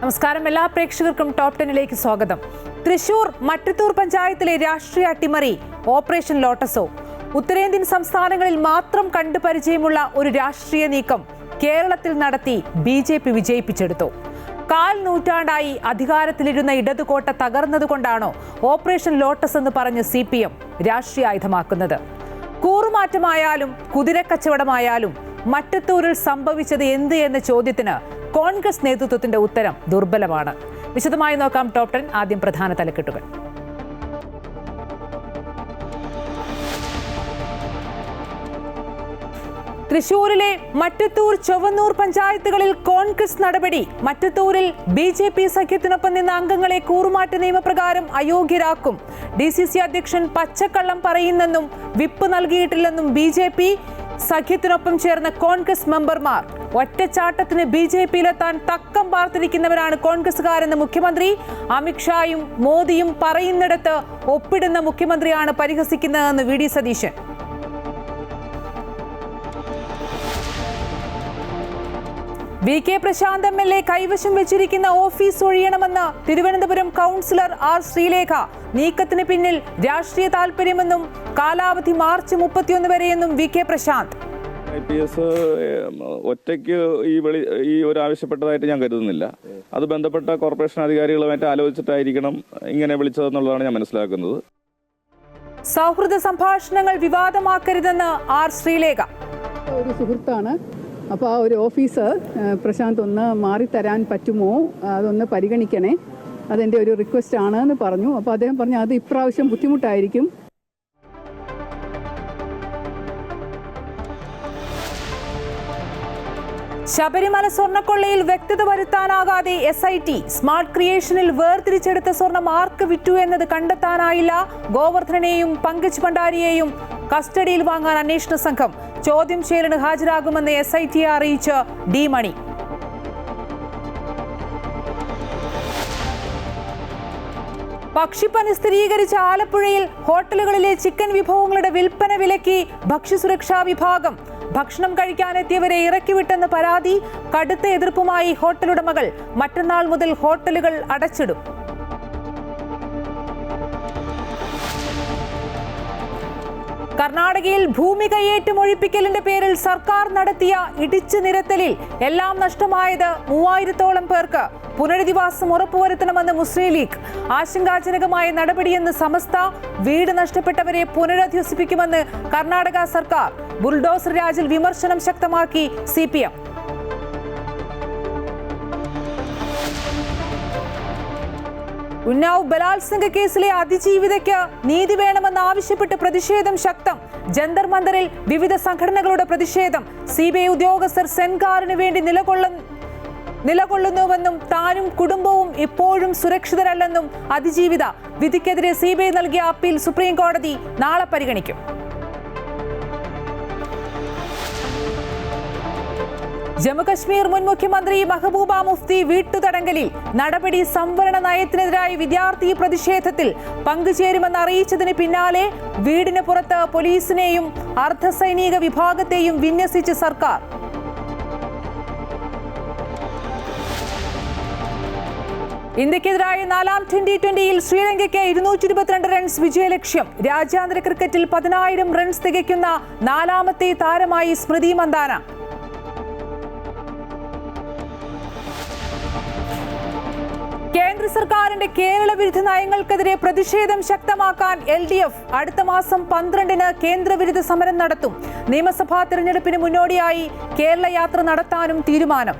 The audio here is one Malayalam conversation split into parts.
നമസ്കാരം, എല്ലാ പ്രേക്ഷകർക്കും ടോപ്പ് 10ലേക്ക് സ്വാഗതം. തൃശൂർ മറ്റത്തൂർ പഞ്ചായത്തിലെ രാഷ്ട്രീയ അട്ടിമറി ഓപ്പറേഷൻ ലോട്ടസോ? ഉത്തരേന്ത്യൻ സംസ്ഥാനങ്ങളിൽ മാത്രം കണ്ടു പരിചയമുള്ള ഒരു രാഷ്ട്രീയ നീക്കം കേരളത്തിൽ നടത്തി BJP വിജയിപ്പിച്ചെടുത്തു. 1/4 നൂറ്റാണ്ടായി അധികാരത്തിലിരുന്ന ഇടതുകോട്ട തകർന്നതുകൊണ്ടാണോ ഓപ്പറേഷൻ ലോട്ടസ് എന്ന് പറഞ്ഞ് CPM രാഷ്ട്രീയ ആയുധമാക്കുന്നത്? കൂറുമാറ്റമായാലും കുതിരക്കച്ചവടമായാലും മറ്റത്തൂരിൽ സംഭവിച്ചത് എന്ത് എന്ന ചോദ്യത്തിന് കോൺഗ്രസ് നേതൃത്വത്തിന്റെ ഉത്തരം ദുർബലമാണ്. വിശദമായി നോക്കാം ടോപ്പ് 10. ആദ്യം പ്രധാന തലക്കെട്ടുകൾ. തൃശൂരിലെ മറ്റത്തൂർ, ചൊവ്വന്നൂർ പഞ്ചായത്തുകളിൽ കോൺഗ്രസ് നടപടി. മറ്റത്തൂരിൽ BJP സഖ്യത്തിനൊപ്പം നിന്ന അംഗങ്ങളെ കൂറുമാറ്റ നിയമപ്രകാരം അയോഗ്യരാക്കും. DCC അധ്യക്ഷൻ പച്ചക്കള്ളം പറയുന്നെന്നും വിപ്പ് നൽകിയിട്ടില്ലെന്നും BJP സഖ്യത്തിനൊപ്പം ചേർന്ന കോൺഗ്രസ് മെമ്പർമാർ. ഒറ്റച്ചാട്ടത്തിന് BJPയിലെത്താൻ തക്കം പാർത്തിരിക്കുന്നവരാണ് കോൺഗ്രസുകാരെന്ന് മുഖ്യമന്ത്രി. അമിത്ഷായും മോദിയും പറയുന്നിടത്ത് ഒപ്പിടുന്ന മുഖ്യമന്ത്രിയാണ് പരിഹസിക്കുന്നതെന്ന് VD Satheesan. VK Prashant MLA കൈവശം വെച്ചിരിക്കുന്ന ഓഫീസ് ഒഴിയണമെന്ന് തിരുവനന്തപുരം കൗൺസിലർ R ശ്രീലേഖ. നീക്കത്തിന് പിന്നിൽ രാഷ്ട്രീയ താൽപര്യമെന്നും കാലാവധി മാർച്ച് 31 വരെയെന്നും VK പ്രശാന്ത്. IPS ഒറ്റയ്ക്ക് ഈ ഒരു ആവശ്യപ്പെട്ടതായിട്ട് ഞാൻ കരുതുന്നില്ല. അത് ബന്ധപ്പെട്ട കോർപ്പറേഷൻ അധികാരികളുമായിട്ട് ആലോചിച്ചിട്ടായിരിക്കണം ഇങ്ങനെ വിളിച്ചതെന്നുള്ളതാണ് ഞാൻ മനസ്സിലാക്കുന്നത്. സൗഹൃദ സംഭാഷണങ്ങൾ വിവാദമാക്കരുതെന്ന് R ശ്രീലേഖ. ഒരു സുഹൃത്താണ്. അപ്പോൾ ആ ഒരു ഓഫീസ് പ്രശാന്ത് ഒന്ന് മാറിത്തരാൻ പറ്റുമോ, അതൊന്ന് പരിഗണിക്കണേ, അതെൻ്റെ ഒരു റിക്വസ്റ്റ് ആണ് എന്ന് പറഞ്ഞു. അപ്പോൾ അദ്ദേഹം പറഞ്ഞു അത് ഇപ്രാവശ്യം ബുദ്ധിമുട്ടായിരിക്കും. ശബരിമല സ്വർണ്ണക്കൊള്ളയിൽ വ്യക്തത വരുത്താനാകാതെ SIT. സ്മാർട്ട് ക്രിയേഷനിൽ വേർതിരിച്ചെടുത്ത സ്വർണം ആർക്ക് വിറ്റു എന്നത് കണ്ടെത്താനായില്ല. ഗോവർദ്ധനെയും പങ്കജ് ഭണ്ഡാരിയെയും കസ്റ്റഡിയിൽ വാങ്ങാൻ അന്വേഷണ സംഘം. ചോദ്യം ചെയ്യലിന് ഹാജരാകുമെന്ന് SIT അറിയിച്ച് D മണി. പക്ഷിപ്പനി സ്ഥിരീകരിച്ച ആലപ്പുഴയിൽ ഹോട്ടലുകളിലെ ചിക്കൻ വിഭവങ്ങളുടെ വിൽപ്പന വിലക്കി ഭക്ഷ്യസുരക്ഷാ വിഭാഗം. ഭക്ഷണം കഴിക്കാനെത്തിയവരെ ഇറക്കിവിട്ടെന്ന് പരാതി. കടുത്ത എതിർപ്പുമായി ഹോട്ടലുടമകൾ. മറ്റന്നാൾ മുതൽ ഹോട്ടലുകൾ അടച്ചിടും. കർണാടകയിൽ ഭൂമി കയ്യേറ്റം ഒഴിപ്പിക്കലിന്റെ പേരിൽ സർക്കാർ നടത്തിയ ഇടിച്ചു നിരത്തലിൽ എല്ലാം നഷ്ടമായത് 3000-ഓളം പേർക്ക്. പുനരധിവാസം ഉറപ്പുവരുത്തണമെന്ന് മുസ്ലിം ലീഗ്. ആശങ്കാജനകമായ നടപടിയെന്ന് സമസ്ത. വീട് നഷ്ടപ്പെട്ടവരെ പുനരധിവസിപ്പിക്കുമെന്ന് കർണാടക സർക്കാർ. ബുൾഡോസർ രാജിൽ വിമർശനം ശക്തമാക്കി CPM. ഉന്നാവ് ബലാത്സംഗ കേസിലെ അതിജീവിതയ്ക്ക് നീതി വേണമെന്നാവശ്യപ്പെട്ട് പ്രതിഷേധം ശക്തം. ജന്തർ മന്ദറിൽ വിവിധ സംഘടനകളുടെ പ്രതിഷേധം. CBI ഉദ്യോഗസ്ഥർ സെൻകാറിന് വേണ്ടി നിലകൊള്ളുന്നുവെന്നും താനും കുടുംബവും ഇപ്പോഴും സുരക്ഷിതരല്ലെന്നും അതിജീവിത. വിധിക്കെതിരെ CBI നൽകിയ അപ്പീൽ സുപ്രീം കോടതി നാളെ പരിഗണിക്കും. ജമ്മുകശ്മീർ മുൻ മുഖ്യമന്ത്രി മെഹബൂബ മുഫ്തി വീട്ടുതടങ്കലിൽ. നടപടി സംവരണ നയത്തിനെതിരായി വിദ്യാർത്ഥി പ്രതിഷേധത്തിൽ പങ്കുചേരുമെന്ന് അറിയിച്ചതിന് പിന്നാലെ വീടിന് പുറത്ത് പോലീസിനെയും അർദ്ധസൈനിക വിഭാഗത്തെയും വിന്യസിച്ച് സർക്കാർ. ഇന്ത്യക്കെതിരായ 4ാം T20യിൽ ശ്രീലങ്കയ്ക്ക് 222 റൺസ് വിജയലക്ഷ്യം. രാജ്യാന്തര ക്രിക്കറ്റിൽ 10,000 റൺസ് തികയ്ക്കുന്ന 4ാമത്തെ താരമായി സ്മൃതി മന്ദാന. കേന്ദ്ര സർക്കാരിന്റെ കേരള വിരുദ്ധ നയങ്ങൾക്കെതിരെ പ്രതിഷേധം ശക്തമാക്കാൻ LDF അടുത്ത മാസം 12-ന് കേന്ദ്രവിരുദ്ധ സമരം നടത്തും. നിയമസഭാ തിരഞ്ഞെടുപ്പിന് മുന്നോടിയായി കേരള യാത്ര നടത്താനും തീരുമാനം.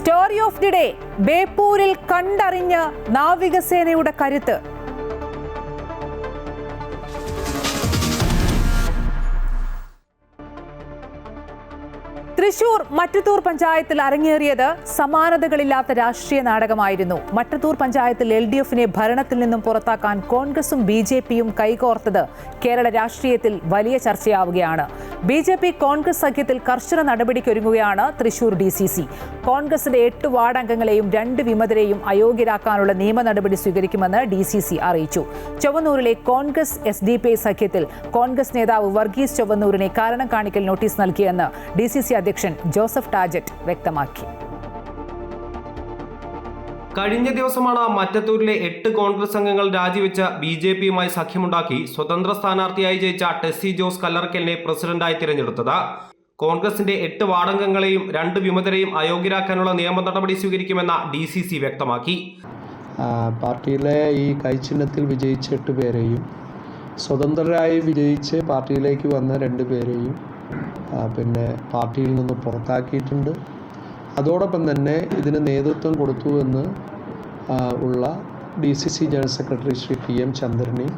Story of the day. ബേപ്പൂരിൽ കണ്ടറിഞ്ഞ് നാവികസേനയുടെ കരുത്ത്. തൃശൂർ മറ്റത്തൂർ പഞ്ചായത്തിൽ അരങ്ങേറിയത് സമാനതകളില്ലാത്ത രാഷ്ട്രീയ നാടകമായിരുന്നു. മറ്റത്തൂർ പഞ്ചായത്തിൽ LDFനെ ഭരണത്തിൽ നിന്നും പുറത്താക്കാൻ കോൺഗ്രസും BJPയും കൈകോർത്തത് കേരള രാഷ്ട്രീയത്തിൽ വലിയ ചർച്ചയാവുകയാണ്. BJP കോൺഗ്രസ് സഖ്യത്തിൽ കർശന നടപടിക്കൊരുങ്ങുകയാണ് തൃശൂർ DCC. കോൺഗ്രസിന്റെ 8 വാർഡ് അംഗങ്ങളെയും 2 വിമതരെയും അയോഗ്യരാക്കാനുള്ള നിയമ നടപടി സ്വീകരിക്കുമെന്ന് DCC അറിയിച്ചു. ചൊവ്വന്നൂരിലെ കോൺഗ്രസ് SDPI സഖ്യത്തിൽ കോൺഗ്രസ് നേതാവ് വർഗീസ് ചൊവ്വന്നൂരിനെ കാരണം കാണിക്കൽ നോട്ടീസ് നൽകിയെന്ന് DCC അധ്യക്ഷൻ ജോസഫ് ടാജറ്റ് വ്യക്തമാക്കി. കഴിഞ്ഞ ദിവസമാണ് മറ്റത്തൂരിലെ 8 കോൺഗ്രസ് അംഗങ്ങൾ രാജിവെച്ച് BJPയുമായി സഖ്യമുണ്ടാക്കി സ്വതന്ത്ര സ്ഥാനാർത്ഥിയായി ജയിച്ച ടെസ്സി ജോസ് കല്ലറക്കലിനെ പ്രസിഡന്റായി തിരഞ്ഞെടുത്തത്. കോൺഗ്രസിന്റെ 8 വാർഡംഗങ്ങളെയും 2 വിമതരെയും അയോഗ്യരാക്കാനുള്ള നിയമ നടപടി സ്വീകരിക്കുമെന്ന് DCC വ്യക്തമാക്കി. പാർട്ടിയിലെ ഈ കൈച്ചിഹ്നത്തിൽ വിജയിച്ച 8 പേരെയും സ്വതന്ത്രരായി വിജയിച്ച് പാർട്ടിയിലേക്ക് വന്ന 2 പേരെയും പിന്നെ പാർട്ടിയിൽ നിന്ന് പുറത്താക്കിയിട്ടുണ്ട്. അതോടൊപ്പം തന്നെ ഇതിന് നേതൃത്വം കൊടുത്തു എന്ന് ഉള്ള DCC general secretary Shri PM ചന്ദ്രനെയും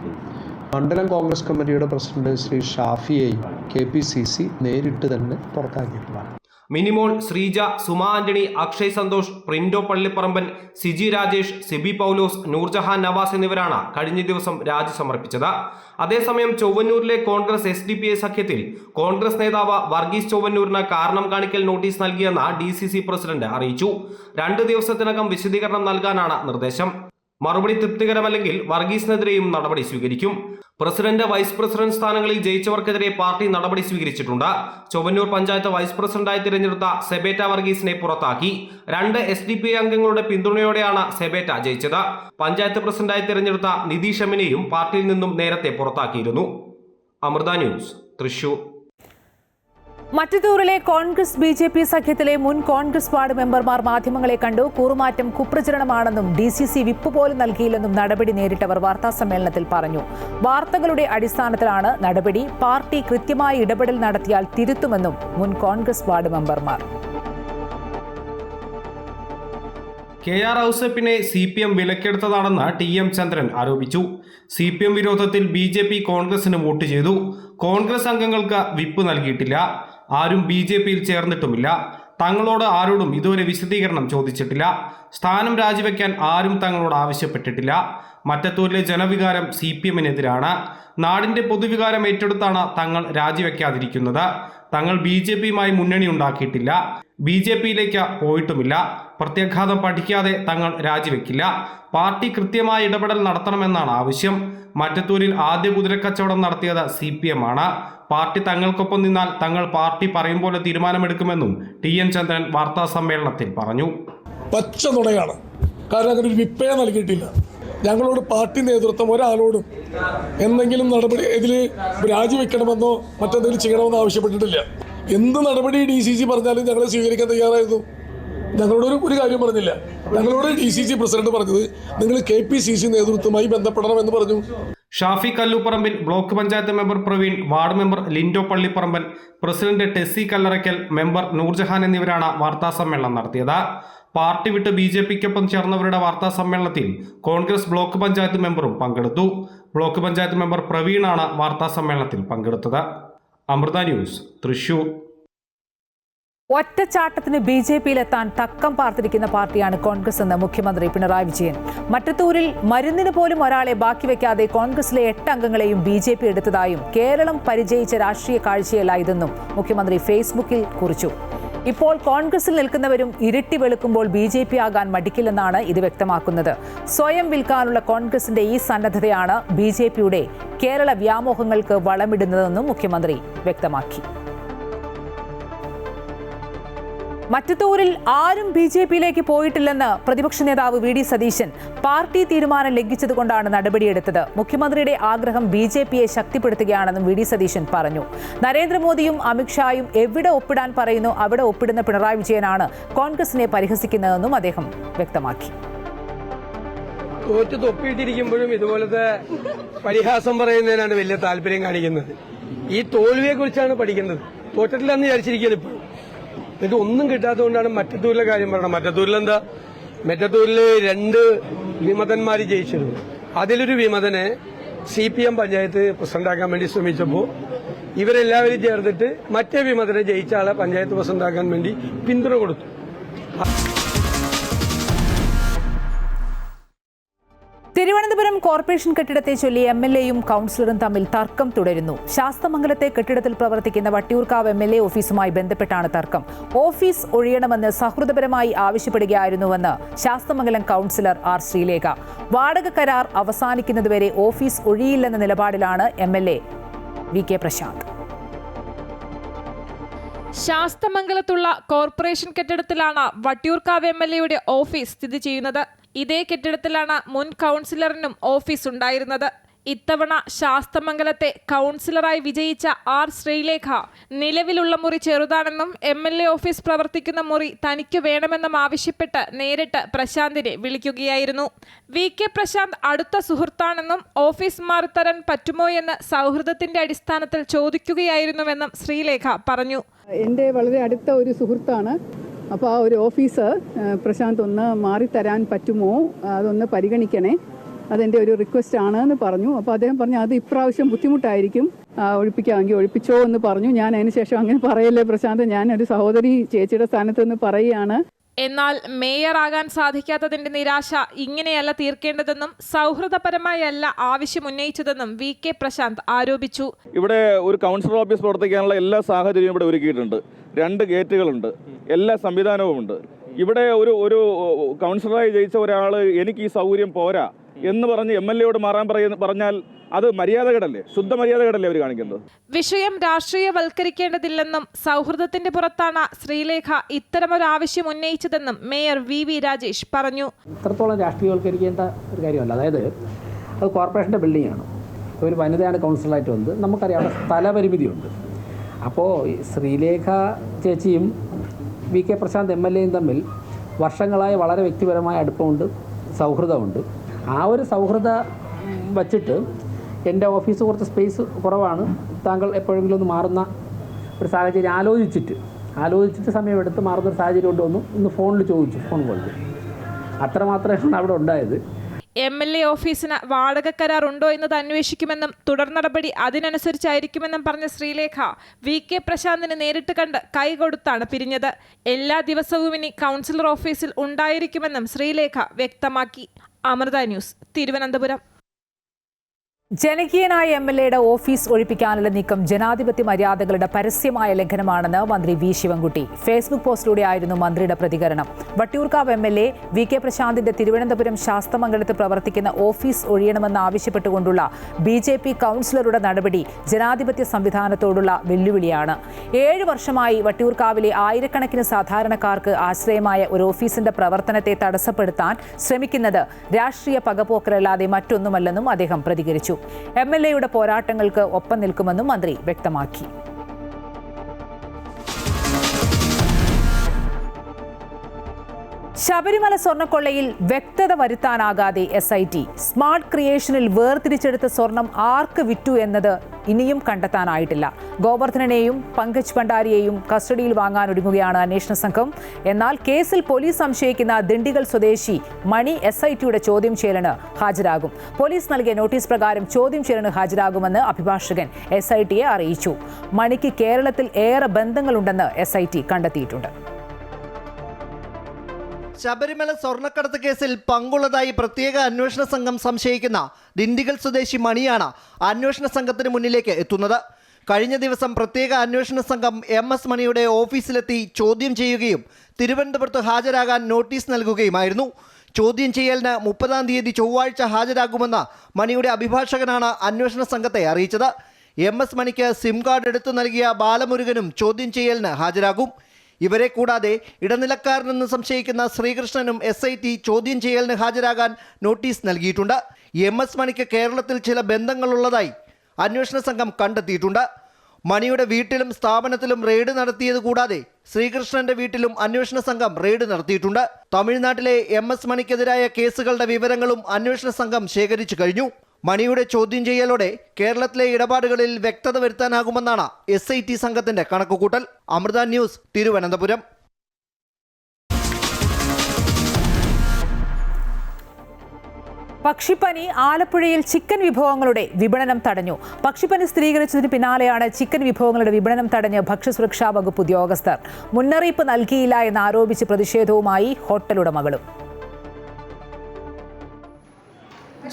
മണ്ഡലം കോൺഗ്രസ് കമ്മിറ്റിയുടെ പ്രസിഡന്റ് ശ്രീ ഷാഫിയെയും KPCC നേരിട്ട് തന്നെ പുറത്താക്കിയിട്ടുള്ളതാണ്. മിനിമോൾ, ശ്രീജ, സുമ ആന്റണി, അക്ഷയ് സന്തോഷ്, പ്രിൻഡോ പള്ളിപ്പറമ്പൻ, സിജി രാജേഷ്, സിബി പൗലോസ്, നൂർജഹാൻ നവാസ് എന്നിവരാണ് കഴിഞ്ഞ ദിവസം രാജി സമർപ്പിച്ചത്. അതേസമയം ചൊവ്വന്നൂരിലെ കോൺഗ്രസ് SDPI സഖ്യത്തിൽ കോൺഗ്രസ് നേതാവ് വർഗീസ് ചൊവ്വന്നൂരിന് കാരണം കാണിക്കൽ നോട്ടീസ് നൽകിയെന്ന് DCC പ്രസിഡന്റ് അറിയിച്ചു. 2 ദിവസത്തിനകം വിശദീകരണം നൽകാനാണ് നിർദ്ദേശം. മറുപടി തൃപ്തികരമല്ലെങ്കിൽ വർഗീസിനെതിരെയും നടപടി സ്വീകരിക്കും. പ്രസിഡന്റ്, വൈസ് പ്രസിഡന്റ് സ്ഥാനങ്ങളിൽ ജയിച്ചവർക്കെതിരെ പാർട്ടി നടപടി സ്വീകരിച്ചിട്ടുണ്ട്. ചൊവ്വന്നൂർ പഞ്ചായത്ത് വൈസ് പ്രസിഡന്റായി തിരഞ്ഞെടുത്ത സെബേറ്റ വർഗീസിനെ പുറത്താക്കി. 2 SDPI അംഗങ്ങളുടെ പിന്തുണയോടെയാണ് സെബേറ്റ ജയിച്ചത്. പഞ്ചായത്ത് പ്രസിഡന്റായി തിരഞ്ഞെടുത്ത നിതീഷ് എമ്മിനെയും പാർട്ടിയിൽ നിന്നും നേരത്തെ പുറത്താക്കിയിരുന്നു. അമൃത ന്യൂസ്, തൃശൂർ. മറ്റത്തൂരിലെ കോൺഗ്രസ് BJP സഖ്യത്തിലെ മുൻ കോൺഗ്രസ് വാർഡ് മെമ്പർമാർ മാധ്യമങ്ങളെ കണ്ടു. കൂറുമാറ്റം കുപ്രചരണമാണെന്നും DCC വിപ്പ് പോലും നൽകിയില്ലെന്നും നടപടി നേരിട്ടവർ വാർത്താസമ്മേളനത്തിൽ പറഞ്ഞു. വാർത്തകളുടെ അടിസ്ഥാനത്തിലാണ് നടപടി. പാർട്ടി കൃത്യമായി ഇടപെടൽ നടത്തിയാൽ തിരുത്തുമെന്നും മുൻ കോൺഗ്രസ് വാർഡ് മെമ്പർമാർ. KR ഔസേപ്പിനെ CPM വിലക്കെടുത്തതാണെന്ന് TM ചന്ദ്രൻ ആരോപിച്ചു. CPM വിരോധത്തിൽ BJP കോൺഗ്രസിന് വോട്ട് ചെയ്തു. കോൺഗ്രസ് അംഗങ്ങൾക്ക് വിപ്പ് നൽകിയിട്ടില്ല. ആരും BJPയിൽ ചേർന്നിട്ടുമില്ല. തങ്ങളോട് ആരോടും ഇതുവരെ വിശദീകരണം ചോദിച്ചിട്ടില്ല. സ്ഥാനം രാജിവെക്കാൻ ആരും തങ്ങളോട് ആവശ്യപ്പെട്ടിട്ടില്ല. മറ്റത്തൂരിലെ ജനവികാരം CPMനെതിരാണ്. നാടിന്റെ പൊതുവികാരം ഏറ്റെടുത്താണ് തങ്ങൾ രാജിവെക്കാതിരിക്കുന്നത്. തങ്ങൾ BJPയുമായി മുന്നണി ഉണ്ടാക്കിയിട്ടില്ല. BJPയിലേക്ക് പോയിട്ടുമില്ല. പ്രത്യാഘാതം പഠിക്കാതെ തങ്ങൾ രാജിവെക്കില്ല. പാർട്ടി കൃത്യമായ ഇടപെടൽ നടത്തണമെന്നാണ് ആവശ്യം. മറ്റത്തൂരിൽ ആദ്യ കുതിരക്കച്ചവടം നടത്തിയത് CPM ആണ്. പാർട്ടി തങ്ങൾക്കൊപ്പം നിന്നാൽ തങ്ങൾ പാർട്ടി പറയും പോലെ തീരുമാനമെടുക്കുമെന്നും TN ചന്ദ്രൻ വാർത്താ സമ്മേളനത്തിൽ പറഞ്ഞു. പച്ച നുണയാണ്. കാരണം അങ്ങനെ ഒരു വിപ്പേ നൽകിയിട്ടില്ല. ഞങ്ങളോട് പാർട്ടി നേതൃത്വം ഒരാളോടും എന്തെങ്കിലും നടപടി ഇതിൽ രാജിവെക്കണമെന്നോ മറ്റെന്തെങ്കിലും ചെയ്യണമെന്നോ ആവശ്യപ്പെട്ടിട്ടില്ല. എന്ത് നടപടി DCC പറഞ്ഞാലും ഞങ്ങളെ സ്വീകരിക്കാൻ തയ്യാറായിരുന്നു. ഞങ്ങളോട് ഒരു കാര്യം പറഞ്ഞില്ല. ഞങ്ങളോട് DCC പ്രസിഡന്റ് പറഞ്ഞത് നിങ്ങൾ KPCC നേതൃത്വവുമായി ബന്ധപ്പെടണമെന്ന് പറഞ്ഞു. Shafi Kalluparambil, block panchayat member Praveen, ward member Lindo Pallipparamban, president Tessy Kallarakkal, member Noorjahan എന്നിവരാണ് വാർത്താ സമ്മേളനം നടത്തിയത്. പാർട്ടി വിട്ട് BJPക്കൊപ്പം ചേർന്നവരുടെ വാർത്താ സമ്മേളനത്തിൽ കോൺഗ്രസ് ബ്ലോക്ക് പഞ്ചായത്ത് മെമ്പറും പങ്കെടുത്തു. ബ്ലോക്ക് പഞ്ചായത്ത് മെമ്പർ പ്രവീണാണ് വാർത്താ സമ്മേളനത്തിൽ പങ്കെടുത്തത്. അമൃത ന്യൂസ്, തൃശൂർ. ഒറ്റച്ചാട്ടത്തിന് BJPയിലെത്താൻ തക്കം പാർത്തിരിക്കുന്ന പാർട്ടിയാണ് കോൺഗ്രസ് എന്ന് മുഖ്യമന്ത്രി പിണറായി വിജയൻ. മറ്റത്തൂരിൽ മരുന്നിന് പോലും ഒരാളെ ബാക്കി വെക്കാതെ കോൺഗ്രസിലെ 8 അംഗങ്ങളെയും BJP എടുത്തതായും കേരളം പരിചയിച്ച രാഷ്ട്രീയ കാഴ്ചയല്ല ഇതെന്നും മുഖ്യമന്ത്രി ഫേസ്ബുക്കിൽ കുറിച്ചു. ഇപ്പോൾ കോൺഗ്രസിൽ നിൽക്കുന്നവരും ഇരുട്ടി വെളുക്കുമ്പോൾ BJP ആകാൻ മടിക്കില്ലെന്നാണ് ഇത് വ്യക്തമാക്കുന്നത്. സ്വയം വിൽക്കാനുള്ള കോൺഗ്രസിന്റെ ഈ സന്നദ്ധതയാണ് BJPയുടെ കേരള വ്യാമോഹങ്ങൾക്ക് വളമിടുന്നതെന്നും മുഖ്യമന്ത്രി വ്യക്തമാക്കി. മറ്റത്തൂരിൽ ആരും BJPയിലേക്ക് പോയിട്ടില്ലെന്ന് പ്രതിപക്ഷ നേതാവ് VD സതീശൻ. പാർട്ടി തീരുമാനം ലംഘിച്ചതുകൊണ്ടാണ് നടപടിയെടുത്തത്. മുഖ്യമന്ത്രിയുടെ ആഗ്രഹം BJPയെ ശക്തിപ്പെടുത്തുകയാണെന്നും VD സതീശൻ പറഞ്ഞു. നരേന്ദ്രമോദിയും അമിത്ഷായും എവിടെ ഒപ്പിടാൻ പറയുന്നു അവിടെ ഒപ്പിടുന്ന പിണറായി വിജയനാണ് കോൺഗ്രസിനെ പരിഹസിക്കുന്നതെന്നും അദ്ദേഹം വ്യക്തമാക്കി. തോറ്റ് തൊപ്പിയിട്ടിരിക്കുമ്പോഴും ഇതുപോലത്തെ പരിഹാസം പറയുന്നതിനാണ് വലിയ താല്പര്യം കാണിക്കുന്നത്. ഈ തോൽവിയെ കുറിച്ചാണ് പഠിക്കുന്നത്. തോറ്റിട്ടില്ലെന്ന് വിചാരിച്ചിരിക്കുന്നത് ഇപ്പോൾ. എന്നിട്ട് ഒന്നും കിട്ടാത്തതുകൊണ്ടാണ് മറ്റത്തൂരിലെ കാര്യം പറയണം. മറ്റത്തൂരിലെന്താ? മറ്റത്തൂരിൽ 2 വിമതന്മാർ ജയിച്ചിരുന്നു. അതിലൊരു വിമതനെ CPM പഞ്ചായത്ത് പ്രസിഡന്റാക്കാൻ വേണ്ടി ശ്രമിച്ചപ്പോൾ ഇവരെല്ലാവരും ചേർന്നിട്ട് മറ്റേ വിമതരെ ജയിച്ച ആളെ പഞ്ചായത്ത് പ്രസിഡന്റാക്കാൻ വേണ്ടി പിന്തുണ കൊടുത്തു. തിരുവനന്തപുരം കോർപ്പറേഷൻ കെട്ടിടത്തെ ചൊല്ലി MLA-യും കൗൺസിലറും തമ്മിൽ തർക്കം തുടരുന്നു. ശാസ്തമംഗലത്തെ കെട്ടിടത്തിൽ പ്രവർത്തിക്കുന്ന വട്ടിയൂർക്കാവ് MLA ഓഫീസുമായി ബന്ധപ്പെട്ടാണ് തർക്കം. ഓഫീസ് ഒഴിയണമെന്ന് സൗഹൃദപരമായി ആവശ്യപ്പെടുകയായിരുന്നുവെന്ന് ശാസ്തമംഗലം കൗൺസിലർ ആർ ശ്രീലേഖ. വാടക കരാർ അവസാനിക്കുന്നതുവരെ ഓഫീസ് ഒഴിയില്ലെന്ന നിലപാടിലാണ് MLA VK പ്രശാന്ത്. ശാസ്തമംഗലത്തുള്ള കോർപ്പറേഷൻ കെട്ടിടത്തിലാണ് വട്ടിയൂർക്കാവ് MLA-യുടെ ഓഫീസ് സ്ഥിതി ചെയ്യുന്നത്. ഇതേ കെട്ടിടത്തിലാണ് മുൻ കൗൺസിലറിനും ഓഫീസ് ഉണ്ടായിരുന്നത്. ഇത്തവണ ശാസ്തമംഗലത്തെ കൗൺസിലറായി വിജയിച്ച ആർ ശ്രീലേഖ നിലവിലുള്ള മുറി ചെറുതാണെന്നും MLA ഓഫീസ് പ്രവർത്തിക്കുന്ന മുറി തനിക്ക് വേണമെന്നും ആവശ്യപ്പെട്ട് നേരിട്ട് പ്രശാന്തിനെ വിളിക്കുകയായിരുന്നു. VK പ്രശാന്ത് അടുത്ത സുഹൃത്താണെന്നും ഓഫീസ് മാറിത്തരാൻ പറ്റുമോ എന്ന് സൗഹൃദത്തിന്റെ അടിസ്ഥാനത്തിൽ ചോദിക്കുകയായിരുന്നുവെന്നും ശ്രീലേഖ പറഞ്ഞു. എൻ്റെ വളരെ അടുത്ത ഒരു സുഹൃത്താണ്. അപ്പോൾ ആ ഒരു ഓഫീസ് പ്രശാന്ത് ഒന്ന് മാറിത്തരാൻ പറ്റുമോ, അതൊന്ന് പരിഗണിക്കണേ, അതെൻ്റെ ഒരു റിക്വസ്റ്റ് ആണ് എന്ന് പറഞ്ഞു. അപ്പോൾ അദ്ദേഹം പറഞ്ഞു അത് ഇപ്രാവശ്യം ബുദ്ധിമുട്ടായിരിക്കും, ഒഴിപ്പിക്കാമെങ്കിൽ ഒഴിപ്പിച്ചോ എന്ന് പറഞ്ഞു. ഞാൻ അതിന് ശേഷം അങ്ങനെ പറയല്ലേ പ്രശാന്ത്, ഞാനൊരു സഹോദരി ചേച്ചിയുടെ സ്ഥാനത്ത് നിന്ന് പറയുകയാണ്. എന്നാൽ മേയർ ആകാൻ സാധിക്കാത്തതിന്റെ നിരാശ ഇങ്ങനെയല്ല തീർക്കേണ്ടതെന്നും സൗഹൃദപരമായല്ല ആവശ്യം ഉന്നയിച്ചതെന്നും VK പ്രശാന്ത് ആരോപിച്ചു. ഇവിടെ ഒരു കൗൺസിലർ ഓഫീസ് പ്രവർത്തിക്കാനുള്ള എല്ലാ സാഹചര്യവും ഇവിടെ ഒരുക്കിയിട്ടുണ്ട്. 2 ഗേറ്റുകളുണ്ട്, എല്ലാ സംവിധാനവുമുണ്ട്. ഇവിടെ ഒരു കൗൺസിലറായി ജയിച്ച ഒരാൾ എനിക്ക് ഈ സൗകര്യം പോരാ എന്ന് പറഞ്ഞ് MLA-യോട് മാറാൻ പറഞ്ഞാൽ അത് മര്യാദകേടല്ലേ, ശുദ്ധ മര്യാദകേടല്ലേ അവർ കാണിക്കുന്നത്. വിഷയം രാഷ്ട്രീയവൽക്കരിക്കേണ്ടതില്ലെന്നും സൗഹൃദത്തിന്റെ പുറത്താണ് ശ്രീലേഖ ഇത്തരമൊരു ആവശ്യം ഉന്നയിച്ചതെന്നും മേയർ VV രാജേഷ് പറഞ്ഞു. ഇത്രത്തോളം രാഷ്ട്രീയവൽക്കരിക്കേണ്ട ഒരു കാര്യമല്ല. അതായത് അത് കോർപ്പറേഷൻ്റെ ബിൽഡിംഗ് ആണ്. ഒരു വനിതയാണ് കൗൺസിലറായിട്ട് വന്നത്. നമുക്കറിയാം അവിടെ സ്ഥലപരിമിതിയുണ്ട്. അപ്പോൾ ശ്രീലേഖ ചേച്ചിയും VK പ്രശാന്ത് MLA-യും തമ്മിൽ വർഷങ്ങളായി വളരെ വ്യക്തിപരമായ അടുപ്പമുണ്ട്, സൗഹൃദമുണ്ട്. ആ ഒരു സൗഹൃദം വച്ചിട്ട് എൻ്റെ ഓഫീസ് കുറച്ച് സ്പേസ് കുറവാണ്, താങ്കൾ എപ്പോഴെങ്കിലും ഒന്ന് മാറുന്ന ഒരു സാഹചര്യം ആലോചിച്ചിട്ട് സമയമെടുത്ത് മാറുന്നൊരു സാഹചര്യം കൊണ്ടുവന്നു. ഇന്ന് ഫോണിൽ ചോദിച്ചു, ഫോൺ കോളിൽ. അത്രമാത്രമാണ് അവിടെ ഉണ്ടായത്. MLA ഓഫീസിന് വാടക കരാർ ഉണ്ടോ എന്നത് അന്വേഷിക്കുമെന്നും തുടർ നടപടി അതിനനുസരിച്ചായിരിക്കുമെന്നും പറഞ്ഞ ശ്രീലേഖ VK പ്രശാന്തിനെ നേരിട്ട് കണ്ട് കൈകൊടുത്താണ് പിരിഞ്ഞത്. എല്ലാ ദിവസവും ഇനി കൗൺസിലർ ഓഫീസിൽ ഉണ്ടായിരിക്കുമെന്നും ശ്രീലേഖ വ്യക്തമാക്കി. അമൃത ന്യൂസ്, തിരുവനന്തപുരം. ജനകീയനായ MLA-യുടെ ഓഫീസ് ഒഴിപ്പിക്കാനുള്ള നീക്കം ജനാധിപത്യ മര്യാദകളുടെ പരസ്യമായ ലംഘനമാണെന്ന് മന്ത്രി V ശിവൻകുട്ടി. ഫേസ്ബുക്ക് പോസ്റ്റിലൂടെയായിരുന്നു മന്ത്രിയുടെ പ്രതികരണം. വട്ടിയൂർക്കാവ് MLA VK പ്രശാന്തിന്റെ തിരുവനന്തപുരം ശാസ്തമംഗലത്ത് പ്രവർത്തിക്കുന്ന ഓഫീസ് ഒഴിയണമെന്ന് ആവശ്യപ്പെട്ടുകൊണ്ടുള്ള BJP കൗൺസിലറുടെ നടപടി ജനാധിപത്യ സംവിധാനത്തോടുള്ള വെല്ലുവിളിയാണ്. 7 വർഷമായി വട്ടിയൂർക്കാവിലെ ആയിരക്കണക്കിന് സാധാരണക്കാർക്ക് ആശ്രയമായ ഒരു ഓഫീസിന്റെ പ്രവർത്തനത്തെ തടസ്സപ്പെടുത്താൻ ശ്രമിക്കുന്നത് രാഷ്ട്രീയ പകപോക്കലല്ലാതെ മറ്റൊന്നുമല്ലെന്നും അദ്ദേഹം പ്രതികരിച്ചു. MLA-യുടെ പോരാട്ടങ്ങൾക്ക് ഒപ്പം നിൽക്കുമെന്നും മന്ത്രി വ്യക്തമാക്കി. ശബരിമല സ്വർണ്ണക്കൊള്ളയിൽ വ്യക്തത വരുത്താനാകാതെ SIT. സ്മാർട്ട് ക്രിയേഷനിൽ വേർതിരിച്ചെടുത്ത സ്വർണം ആർക്ക് വിറ്റു എന്നത് ഇനിയും കണ്ടെത്താനായിട്ടില്ല. ഗോവർദ്ധനെയും പങ്കജ് ഭണ്ഡാരിയെയും കസ്റ്റഡിയിൽ വാങ്ങാനൊരുങ്ങുകയാണ് അന്വേഷണ സംഘം. എന്നാൽ കേസിൽ പോലീസ് സംശയിക്കുന്ന ദിണ്ടിഗൽ സ്വദേശി മണി SIT-യുടെ ചോദ്യം ചെയ്യലിന് ഹാജരാകും. പോലീസ് നൽകിയ നോട്ടീസ് പ്രകാരം ചോദ്യം ചെയ്യലിന് ഹാജരാകുമെന്ന് അഭിഭാഷകൻ SIT-യെ അറിയിച്ചു. മണിക്ക് കേരളത്തിൽ ഏറെ ബന്ധങ്ങളുണ്ടെന്ന് SIT കണ്ടെത്തിയിട്ടുണ്ട്. ശബരിമല സ്വർണ്ണക്കടത്ത് കേസിൽ പങ്കുള്ളതായി പ്രത്യേക അന്വേഷണ സംഘം സംശയിക്കുന്ന ദിണ്ടിഗൽ സ്വദേശി മണിയാണ് അന്വേഷണ സംഘത്തിന് മുന്നിലേക്ക് എത്തുന്നത്. കഴിഞ്ഞ ദിവസം പ്രത്യേക അന്വേഷണ സംഘം MS മണിയുടെ ഓഫീസിലെത്തി ചോദ്യം ചെയ്യുകയും തിരുവനന്തപുരത്ത് ഹാജരാകാൻ നോട്ടീസ് നൽകുകയുമായിരുന്നു. ചോദ്യം ചെയ്യലിന് 30-ാം തീയതി ചൊവ്വാഴ്ച ഹാജരാകുമെന്ന് മണിയുടെ അഭിഭാഷകനാണ് അന്വേഷണ സംഘത്തെ അറിയിച്ചത്. MS മണിക്ക് സിം കാർഡ് എടുത്തു നൽകിയ ബാലമുരുകനും ചോദ്യം ചെയ്യലിന് ഹാജരാകും. ഇവരെ കൂടാതെ ഇടനിലക്കാരനെന്ന് സംശയിക്കുന്ന ശ്രീകൃഷ്ണനും SIT ചോദ്യം ചെയ്യലിന് ഹാജരാകാൻ നോട്ടീസ് നൽകിയിട്ടുണ്ട്. MS മണിക്ക് കേരളത്തിൽ ചില ബന്ധങ്ങളുള്ളതായി അന്വേഷണ സംഘം കണ്ടെത്തിയിട്ടുണ്ട്. മണിയുടെ വീട്ടിലും സ്ഥാപനത്തിലും റെയ്ഡ് നടത്തിയത് കൂടാതെ ശ്രീകൃഷ്ണന്റെ വീട്ടിലും അന്വേഷണ സംഘം റെയ്ഡ് നടത്തിയിട്ടുണ്ട്. തമിഴ്നാട്ടിലെ MS മണിക്കെതിരായ കേസുകളുടെ വിവരങ്ങളും അന്വേഷണ സംഘം ശേഖരിച്ചു കഴിഞ്ഞു. മണിയുടെ ചോദ്യം ചെയ്യലോടെ കേരളത്തിലെ ഇടപാടുകളിൽ വ്യക്തത വരുത്താനാകുമെന്നാണ് SIT സംഘത്തിന്റെ കണക്കുകൂട്ടൽ. അമൃത ന്യൂസ്, തിരുവനന്തപുരം. പക്ഷിപ്പനി ആലപ്പുഴയിൽ ചിക്കൻ വിഭവങ്ങളുടെ വിപണനം തടഞ്ഞു. പക്ഷിപ്പനി സ്ഥിരീകരിച്ചതിന് പിന്നാലെയാണ് ചിക്കൻ വിഭവങ്ങളുടെ വിപണനം തടഞ്ഞ് ഭക്ഷ്യസുരക്ഷാ വകുപ്പ് ഉദ്യോഗസ്ഥർ. മുന്നറിയിപ്പ് നൽകിയില്ല എന്നാരോപിച്ച് പ്രതിഷേധവുമായി ഹോട്ടൽ ഉടമകളും.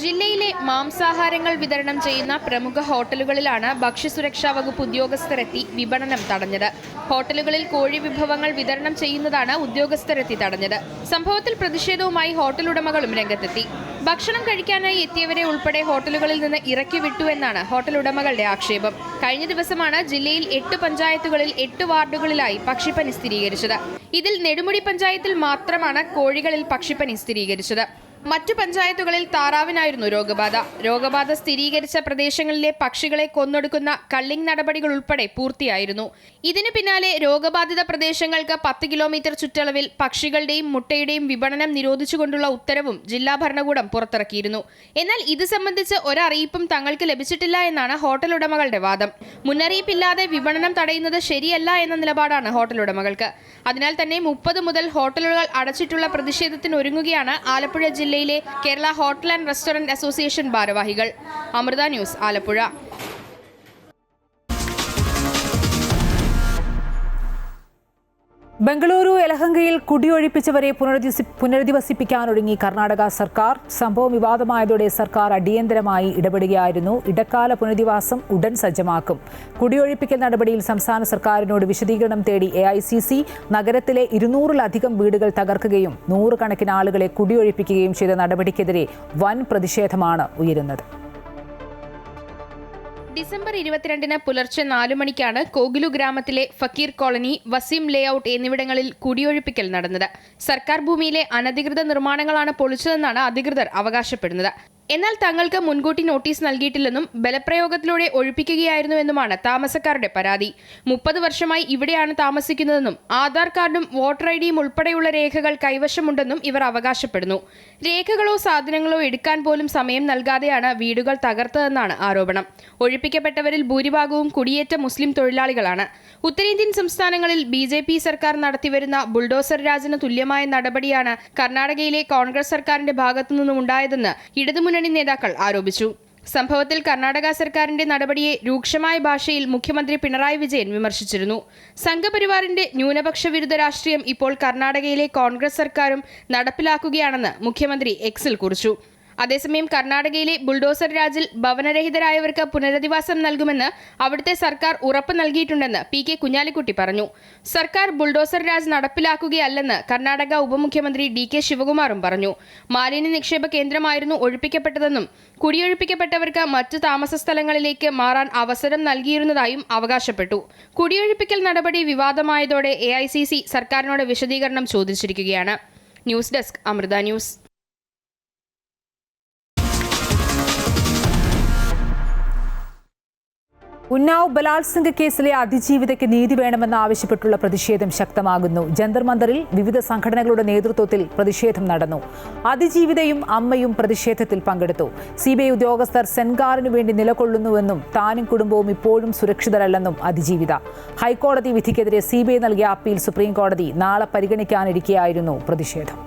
ജില്ലയിലെ മാംസാഹാരങ്ങൾ വിതരണം ചെയ്യുന്ന പ്രമുഖ ഹോട്ടലുകളിലാണ് ഭക്ഷ്യസുരക്ഷാ വകുപ്പ് ഉദ്യോഗസ്ഥരെത്തി വിപണനം തടഞ്ഞത്. ഹോട്ടലുകളിൽ കോഴി വിഭവങ്ങൾ വിതരണം ചെയ്യുന്നതാണ് ഉദ്യോഗസ്ഥരെത്തി തടഞ്ഞത്. സംഭവത്തിൽ പ്രതിഷേധവുമായി ഹോട്ടൽ ഉടമകളും രംഗത്തെത്തി. ഭക്ഷണം കഴിക്കാനായി എത്തിയവരെ ഉൾപ്പെടെ ഹോട്ടലുകളിൽ നിന്ന് ഇറക്കി വിട്ടുവെന്നാണ് ഹോട്ടൽ ഉടമകളുടെ ആക്ഷേപം. കഴിഞ്ഞ ദിവസമാണ് ജില്ലയിൽ 8 പഞ്ചായത്തുകളിൽ 8 വാർഡുകളിലായി പക്ഷിപ്പനി സ്ഥിരീകരിച്ചത്. ഇതിൽ നെടുമുടി പഞ്ചായത്തിൽ മാത്രമാണ് കോഴികളിൽ പക്ഷിപ്പനി സ്ഥിരീകരിച്ചത്. മറ്റു പഞ്ചായത്തുകളിൽ താറാവിനായിരുന്നു രോഗബാധ സ്ഥിരീകരിച്ച പ്രദേശങ്ങളിലെ പക്ഷികളെ കൊന്നൊടുക്കുന്ന കള്ളിംഗ് നടപടികൾ ഉൾപ്പെടെ പൂർത്തിയായിരുന്നു. ഇതിനു പിന്നാലെ രോഗബാധിത പ്രദേശങ്ങൾക്ക് 10 കിലോമീറ്റർ ചുറ്റളവിൽ പക്ഷികളുടെയും മുട്ടയുടെയും വിപണനം നിരോധിച്ചുകൊണ്ടുള്ള ഉത്തരവും ജില്ലാ ഭരണകൂടം പുറത്തിറക്കിയിരുന്നു. എന്നാൽ ഇത് സംബന്ധിച്ച് ഒരറിയിപ്പും തങ്ങൾക്ക് ലഭിച്ചിട്ടില്ല എന്നാണ് ഹോട്ടൽ ഉടമകളുടെ വാദം. മുന്നറിയിപ്പില്ലാതെ വിപണനം തടയുന്നത് ശരിയല്ല എന്ന നിലപാടാണ് ഹോട്ടൽ ഉടമകൾക്ക്. അതിനാൽ തന്നെ 30 മുതൽ ഹോട്ടലുകൾ അടച്ചിട്ടുള്ള പ്രതിഷേധത്തിന് ഒരുങ്ങുകയാണ് ആലപ്പുഴ ജില്ലയിലെ Kerala hotel and restaurant association ഭാരവാഹികൾ. അമൃത ന്യൂസ്, ആലപ്പുഴ. ബംഗളൂരു യലഹങ്കയിൽ കുടിയൊഴിപ്പിച്ചവരെ പുനരധിവസിപ്പിക്കാനൊരുങ്ങി കർണാടക സർക്കാർ. സംഭവം വിവാദമായതോടെ സർക്കാർ അടിയന്തരമായി ഇടപെടുകയായിരുന്നു. ഇടക്കാല പുനരധിവാസം ഉടൻ സജ്ജമാക്കും. കുടിയൊഴിപ്പിക്കൽ നടപടിയിൽ സംസ്ഥാന സർക്കാരിനോട് വിശദീകരണം തേടി AICC നഗരത്തിലെ 200-ലധികം വീടുകൾ തകർക്കുകയും 100 കണക്കിന് ആളുകളെ കുടിയൊഴിപ്പിക്കുകയും ചെയ്ത നടപടിക്കെതിരെ വൻ പ്രതിഷേധമാണ് ഉയരുന്നത്. ഡിസംബർ 22-ന് പുലർച്ചെ 4 മണിക്കാണ് കോഗിലു ഗ്രാമത്തിലെ ഫക്കീർ കോളനി, വസീം ലേഔട്ട് എന്നിവിടങ്ങളിൽ കുടിയൊഴിപ്പിക്കൽ നടന്നത്. സർക്കാർ ഭൂമിയിലെ അനധികൃത നിർമ്മാണങ്ങളാണ് പൊളിച്ചതെന്നാണ് അധികൃതർ അവകാശപ്പെടുന്നത്. എന്നാൽ തങ്ങൾക്ക് മുൻകൂട്ടി നോട്ടീസ് നൽകിയിട്ടില്ലെന്നും ബലപ്രയോഗത്തിലൂടെ ഒഴിപ്പിക്കുകയായിരുന്നുവെന്നുമാണ് താമസക്കാരുടെ പരാതി. 30 വർഷമായി ഇവിടെയാണ് താമസിക്കുന്നതെന്നും ആധാർ കാർഡും വോട്ടർ ഐഡിയും ഉൾപ്പെടെയുള്ള രേഖകൾ കൈവശമുണ്ടെന്നും ഇവർ അവകാശപ്പെടുന്നു. രേഖകളോ സാധനങ്ങളോ എടുക്കാൻ പോലും സമയം നൽകാതെയാണ് വീടുകൾ തകർത്തതെന്നാണ് ആരോപണം. ഒഴിപ്പിക്കപ്പെട്ടവരിൽ ഭൂരിഭാഗവും കുടിയേറ്റ മുസ്ലിം തൊഴിലാളികളാണ്. ഉത്തരേന്ത്യൻ സംസ്ഥാനങ്ങളിൽ BJP സർക്കാർ നടത്തിവരുന്ന ബുൾഡോസർ രാജിന് തുല്യമായ നടപടിയാണ് കർണാടകയിലെ കോൺഗ്രസ് സർക്കാരിന്റെ ഭാഗത്തുനിന്നും ഉണ്ടായതെന്ന് ഇടതുമുന്നണി നേതാക്കൾ ആരോപിച്ചു. സംഭവത്തിൽ കർണാടക സർക്കാരിന്റെ നടപടിയെ രൂക്ഷമായ ഭാഷയിൽ മുഖ്യമന്ത്രി പിണറായി വിജയൻ വിമർശിച്ചിരുന്നു. സംഘപരിവാറിന്റെ ന്യൂനപക്ഷ വിരുദ്ധ രാഷ്ട്രീയം ഇപ്പോൾ കർണാടകയിലെ കോൺഗ്രസ് സർക്കാരും നടപ്പിലാക്കുകയാണെന്ന് മുഖ്യമന്ത്രി എക്സിൽ കുറിച്ചു. അതേസമയം കർണാടകയിലെ ബുൾഡോസർ രാജിൽ ഭവനരഹിതരായവർക്ക് പുനരധിവാസം നൽകുമെന്ന് അവിടുത്തെ സർക്കാർ ഉറപ്പ് നൽകിയിട്ടുണ്ടെന്ന് PK കുഞ്ഞാലിക്കുട്ടി പറഞ്ഞു. സർക്കാർ ബുൾഡോസർ രാജ് നടപ്പിലാക്കുകയല്ലെന്ന് കർണാടക ഉപമുഖ്യമന്ത്രി DK ശിവകുമാറും പറഞ്ഞു. മാലിന്യ നിക്ഷേപ കേന്ദ്രമായിരുന്നു ഒഴിപ്പിക്കപ്പെട്ടതെന്നും കുടിയൊഴിപ്പിക്കപ്പെട്ടവർക്ക് മറ്റ് താമസ സ്ഥലങ്ങളിലേക്ക് മാറാൻ അവസരം നൽകിയിരുന്നതായും അവകാശപ്പെട്ടു. കുടിയൊഴിപ്പിക്കൽ നടപടി വിവാദമായതോടെ AICC സർക്കാരിനോട് വിശദീകരണം ചോദിച്ചിരിക്കുകയാണ്. News desk, Amrita news. Unnao ബലാത്സംഗ കേസിലെ അതിജീവിതയ്ക്ക് നീതി വേണമെന്നാവശ്യപ്പെട്ടുള്ള പ്രതിഷേധം ശക്തമാകുന്നു. ജന്തർ മന്ദറിൽ വിവിധ സംഘടനകളുടെ നേതൃത്വത്തിൽ പ്രതിഷേധം നടന്നു. അതിജീവിതയും അമ്മയും പ്രതിഷേധത്തിൽ പങ്കെടുത്തു. CBI ഉദ്യോഗസ്ഥർ സെൻഗാറിനു വേണ്ടി നിലകൊള്ളുന്നുവെന്നും താനും കുടുംബവും ഇപ്പോഴും സുരക്ഷിതരല്ലെന്നും അതിജീവിത. ഹൈക്കോടതി വിധിക്കെതിരെ CBI നൽകിയ അപ്പീൽ സുപ്രീം കോടതി നാളെ പരിഗണിക്കാനിരിക്കെയായിരുന്നു പ്രതിഷേധം.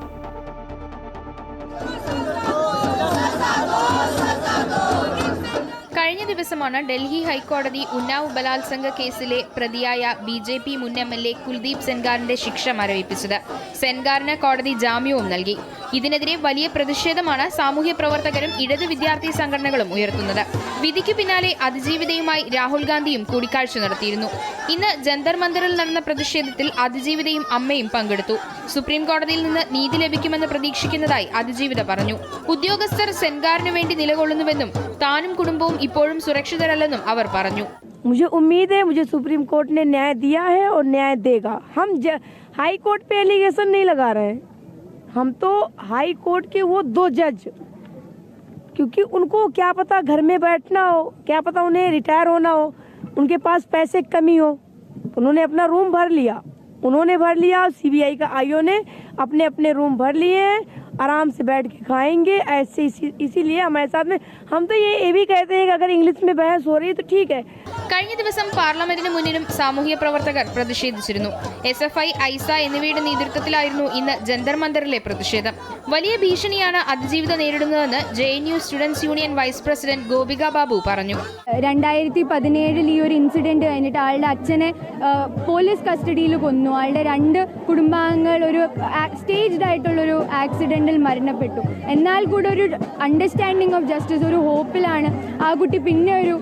കഴിഞ്ഞ ദിവസമാണ് ഡൽഹി ഹൈക്കോടതി ഉന്നാവ് ബലാത്സംഗ കേസിലെ പ്രതിയായ BJP മുൻ MLA കുൽദീപ് സെൻഗാറിന്റെ ശിക്ഷ മരവിപ്പിച്ചത്. സെൻഗാറിന് കോടതി ജാമ്യവും നൽകി. ഇതിനെതിരെ വലിയ പ്രതിഷേധമാണ് സാമൂഹ്യ പ്രവർത്തകരും ഇടത് വിദ്യാർത്ഥി സംഘടനകളും ഉയർത്തുന്നത്. വിധിക്കു പിന്നാലെ അതിജീവിതയുമായി രാഹുൽ ഗാന്ധിയും കൂടിക്കാഴ്ച നടത്തിയിരുന്നു. ഇന്ന് ജന്തർ മന്ദറിൽ നടന്ന പ്രതിഷേധത്തിൽ അതിജീവിതയും അമ്മയും പങ്കെടുത്തു. സുപ്രീം കോടതിയിൽ നിന്ന് നീതി ലഭിക്കുമെന്ന് പ്രതീക്ഷിക്കുന്നതായി അതിജീവിത പറഞ്ഞു. ഉദ്യോഗസ്ഥർ സെൻഗാറിനു വേണ്ടി നിലകൊള്ളുന്നുവെന്നും താനും കുടുംബവും ഇപ്പോഴും സുരക്ഷിതരല്ലെന്നും അവർ പറഞ്ഞു. मुझे उम्मीद है मुझे सुप्रीम कोर्ट ने न्याय दिया है और न्याय देगा. हम हाई कोर्ट पे एलिगेशन नहीं लगा रहे हैं. हम तो हाई कोर्ट के वो 2 जज, क्योंकि उनको क्या पता घर में बैठना हो, क्या पता उन्हें रिटायर होना हो, उनके पास पैसे कमी हो. उन्होंने अपना रूम भर लिया. CBI का IO ने अपने रूम भर लिए हैं आराम से बैठ के खाएंगे ऐसे इसीलिए हमारे साथ में हम तो ये भी कहते हैं कि अगर इंग्लिश में बहस हो रही है तो ठीक है। കഴിഞ്ഞ ദിവസം പാർലമെന്റിന് മുന്നിലും സാമൂഹ്യ പ്രവർത്തകർ പ്രതിഷേധിച്ചിരുന്നു. SFI, ഐസ എന്നിവയുടെ നേതൃത്വത്തിലായിരുന്നു ഇന്ന് ജന്തർ മന്ദറിലെ പ്രതിഷേധം. വലിയ ഭീഷണിയാണ് അതിജീവിത നേരിടുന്നതെന്ന് JNU students union vice president Gopika Babu പറഞ്ഞു. 2017 ഈ ഒരു ഇൻസിഡന്റ് കഴിഞ്ഞിട്ട് ആളുടെ അച്ഛനെ പോലീസ് കസ്റ്റഡിയിൽ കൊന്നു. ആളുടെ 2 കുടുംബാംഗങ്ങൾ ഒരു സ്റ്റേജ്ഡ് ആയിട്ടുള്ളൊരു ആക്സിഡന്റിൽ മരണപ്പെട്ടു. എന്നാൽ കൂടെ ഒരു അണ്ടർസ്റ്റാൻഡിങ് ഓഫ് ജസ്റ്റിസ്, ഒരു ഹോപ്പിലാണ് ആ കുട്ടി പിന്നെ ഒരു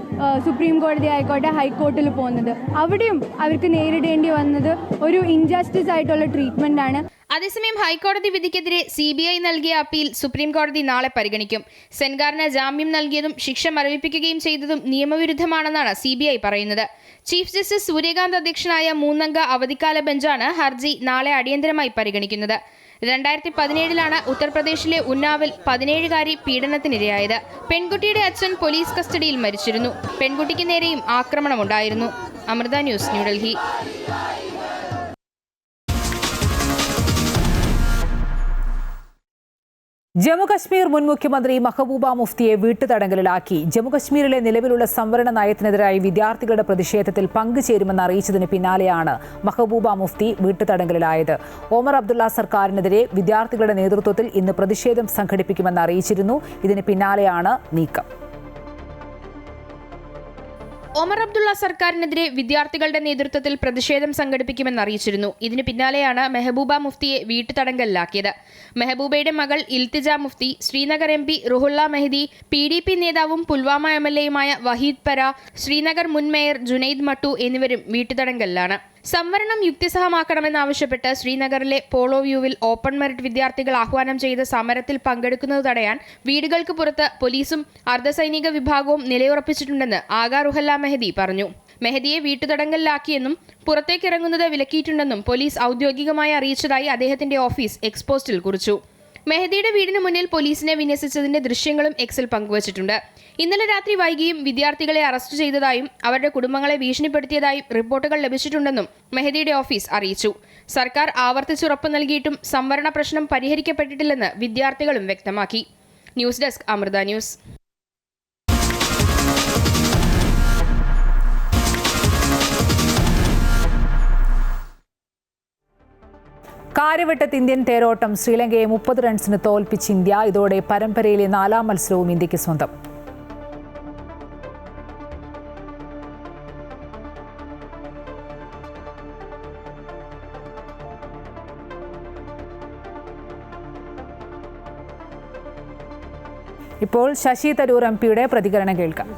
സുപ്രീം കോടതി ആയിക്കോട്ടെ ഹൈക്കോർട്ടിൽ പോകുന്നത്. അവിടെയും അവർക്ക് നേരിടേണ്ടി വന്നത് ഒരു ഇൻജസ്റ്റിസ് ആയിട്ടുള്ള ട്രീറ്റ്മെന്റ് ആണ്. അതേസമയം ഹൈക്കോടതി വിധിക്കെതിരെ CBI നൽകിയ അപ്പീൽ സുപ്രീം കോടതി നാളെ പരിഗണിക്കും. സെൻഗാറിന് ജാമ്യം നൽകിയതും ശിക്ഷ മരവിപ്പിക്കുകയും ചെയ്തതും നിയമവിരുദ്ധമാണെന്നാണ് CBI പറയുന്നത്. ചീഫ് ജസ്റ്റിസ് സൂര്യകാന്ത് അധ്യക്ഷനായ 3-അംഗ അവധിക്കാല ബെഞ്ചാണ് ഹർജി നാളെ അടിയന്തരമായി പരിഗണിക്കുന്നത്. 2017 ഉത്തർപ്രദേശിലെ ഉന്നാവിൽ 17-കാരി പീഡനത്തിനിരയായത്. പെൺകുട്ടിയുടെ അച്ഛൻ പോലീസ് കസ്റ്റഡിയിൽ മരിച്ചിരുന്നു. പെൺകുട്ടിക്ക് നേരെയും ആക്രമണമുണ്ടായിരുന്നു. അമൃത ന്യൂസ്, ന്യൂഡൽഹി. ജമ്മുകശ്മീർ മുൻ മുഖ്യമന്ത്രി മെഹബൂബ മുഫ്തിയെ വീട്ടുതടങ്കലിലാക്കി. ജമ്മുകശ്മീരിലെ നിലവിലുള്ള സംവരണ നയത്തിനെതിരായി വിദ്യാർത്ഥികളുടെ പ്രതിഷേധത്തിൽ പങ്കുചേരുമെന്ന് അറിയിച്ചതിന് പിന്നാലെയാണ് മെഹബൂബ മുഫ്തി വീട്ടുതടങ്കലിലായത്. ഒമർ അബ്ദുള്ള സർക്കാരിനെതിരെ വിദ്യാർത്ഥികളുടെ നേതൃത്വത്തിൽ ഇന്ന് പ്രതിഷേധം സംഘടിപ്പിക്കുമെന്ന് അറിയിച്ചിരുന്നു. ഇതിന് പിന്നാലെയാണ് നീക്കം. ഒമർ അബ്ദുള്ള സർക്കാരിനെതിരെ വിദ്യാർത്ഥികളുടെ നേതൃത്വത്തിൽ പ്രതിഷേധം സംഘടിപ്പിക്കുമെന്ന് അറിയിച്ചിരുന്നു. ഇതിന് പിന്നാലെയാണ് മെഹബൂബ മുഫ്തിയെ വീട്ടുതടങ്കലിലാക്കിയത്. മെഹബൂബയുടെ മകൾ ഇൽത്തിജ മുഫ്തി, ശ്രീനഗർ MP റുഹുള്ള മെഹദി, PDP നേതാവും പുൽവാമ MLAയുമായ വഹീദ് പര, ശ്രീനഗർ മുൻ മേയർ ജുനൈദ് മട്ടു എന്നിവരും വീട്ടുതടങ്കലിലാണ്. സംവരണം യുക്തിസഹമാക്കണമെന്നാവശ്യപ്പെട്ട് ശ്രീനഗറിലെ പോളോ വ്യൂവിൽ ഓപ്പൺ മെറിറ്റ് വിദ്യാർത്ഥികൾ ആഹ്വാനം ചെയ്ത സമരത്തിൽ പങ്കെടുക്കുന്നത് തടയാൻ വീടുകൾക്ക് പുറത്ത് പോലീസും അർദ്ധസൈനിക വിഭാഗവും നിലയുറപ്പിച്ചിട്ടുണ്ടെന്ന് ആഗാ റുഹല്ല മെഹദി പറഞ്ഞു. മെഹദിയെ വീട്ടുതടങ്കലിലാക്കിയെന്നും പുറത്തേക്കിറങ്ങുന്നത് വിലക്കിയിട്ടുണ്ടെന്നും പോലീസ് ഔദ്യോഗികമായി അറിയിച്ചതായി അദ്ദേഹത്തിന്റെ ഓഫീസ് എക്സ്പോസ്റ്റിൽ കുറിച്ചു. മെഹദിയുടെ വീടിന് മുന്നിൽ പോലീസിനെ വിന്യസിച്ചതിന്റെ ദൃശ്യങ്ങളും എക്സിൽ പങ്കുവച്ചിട്ടുണ്ട്. ഇന്നലെ രാത്രി വൈകിയും വിദ്യാർത്ഥികളെ അറസ്റ്റ് ചെയ്തതായും അവരുടെ കുടുംബങ്ങളെ ഭീഷണിപ്പെടുത്തിയതായും റിപ്പോർട്ടുകൾ ലഭിച്ചിട്ടുണ്ടെന്നും മെഹദിയുടെ ഓഫീസ് അറിയിച്ചു. സർക്കാർ ആവർത്തിച്ചുറപ്പ് നൽകിയിട്ടും സംവരണ പ്രശ്നം പരിഹരിക്കപ്പെട്ടിട്ടില്ലെന്ന് വിദ്യാർത്ഥികളും വ്യക്തമാക്കി. News desk, Amrita news. കാര്യവട്ടത്ത് ഇന്ത്യൻ തേരോട്ടം ശ്രീലങ്കയെ 30 റൺസിന് തോൽപ്പിച്ച് ഇന്ത്യ. ഇതോടെ പരമ്പരയിലെ 4ാം മത്സരവും ഇന്ത്യക്ക് സ്വന്തം. ഇപ്പോൾ ശശി തരൂർ MPയുടെ പ്രതികരണം കേൾക്കാം.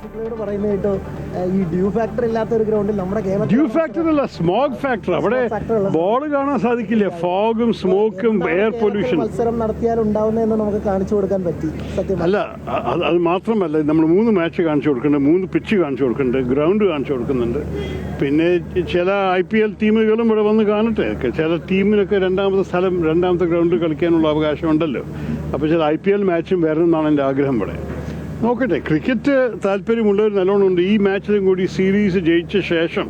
ഈ ഡ്യൂ ഫാക്ടർ ഇല്ലാത്ത ഒരു ഗ്രൗണ്ടിൽ നമ്മുടെ ഡ്യൂ ഫാക്ടർ അല്ല, സ്മോഗ് ഫാക്ടർ. അവിടെ ബോൾ കാണാൻ സാധിക്കില്ല. ഫോഗും സ്മോക്കും എയർ പൊല്യൂഷൻ. മത്സരം നടത്തിയാൽ ഉണ്ടാവുന്നതെന്ന് നമുക്ക് കാണിച്ചു കൊടുക്കാൻ പറ്റി. അല്ല, അത് മാത്രമല്ല, നമ്മൾ 3 മാച്ച് കാണിച്ചു കൊടുക്കുന്നുണ്ട്, 3 പിച്ച് കാണിച്ചു കൊടുക്കുന്നുണ്ട്, ഗ്രൗണ്ട് കാണിച്ചു കൊടുക്കുന്നുണ്ട്. പിന്നെ ചില IPL ടീമുകളും ഇവിടെ വന്ന് കാണട്ടെ. ചില ടീമിനൊക്കെ രണ്ടാമത്തെ ഗ്രൗണ്ടിൽ കളിക്കാനുള്ള അവകാശമുണ്ടല്ലോ. അപ്പോൾ ചില IPL മാച്ചും വരണമെന്നാണ് എൻ്റെ ആഗ്രഹം. ഇവിടെ നോക്കട്ടെ. ക്രിക്കറ്റ് താല്പര്യമുള്ളവർ നല്ലോണം ഉണ്ട്. ഈ മാച്ചിലും കൂടി സീരീസ് ജയിച്ച ശേഷം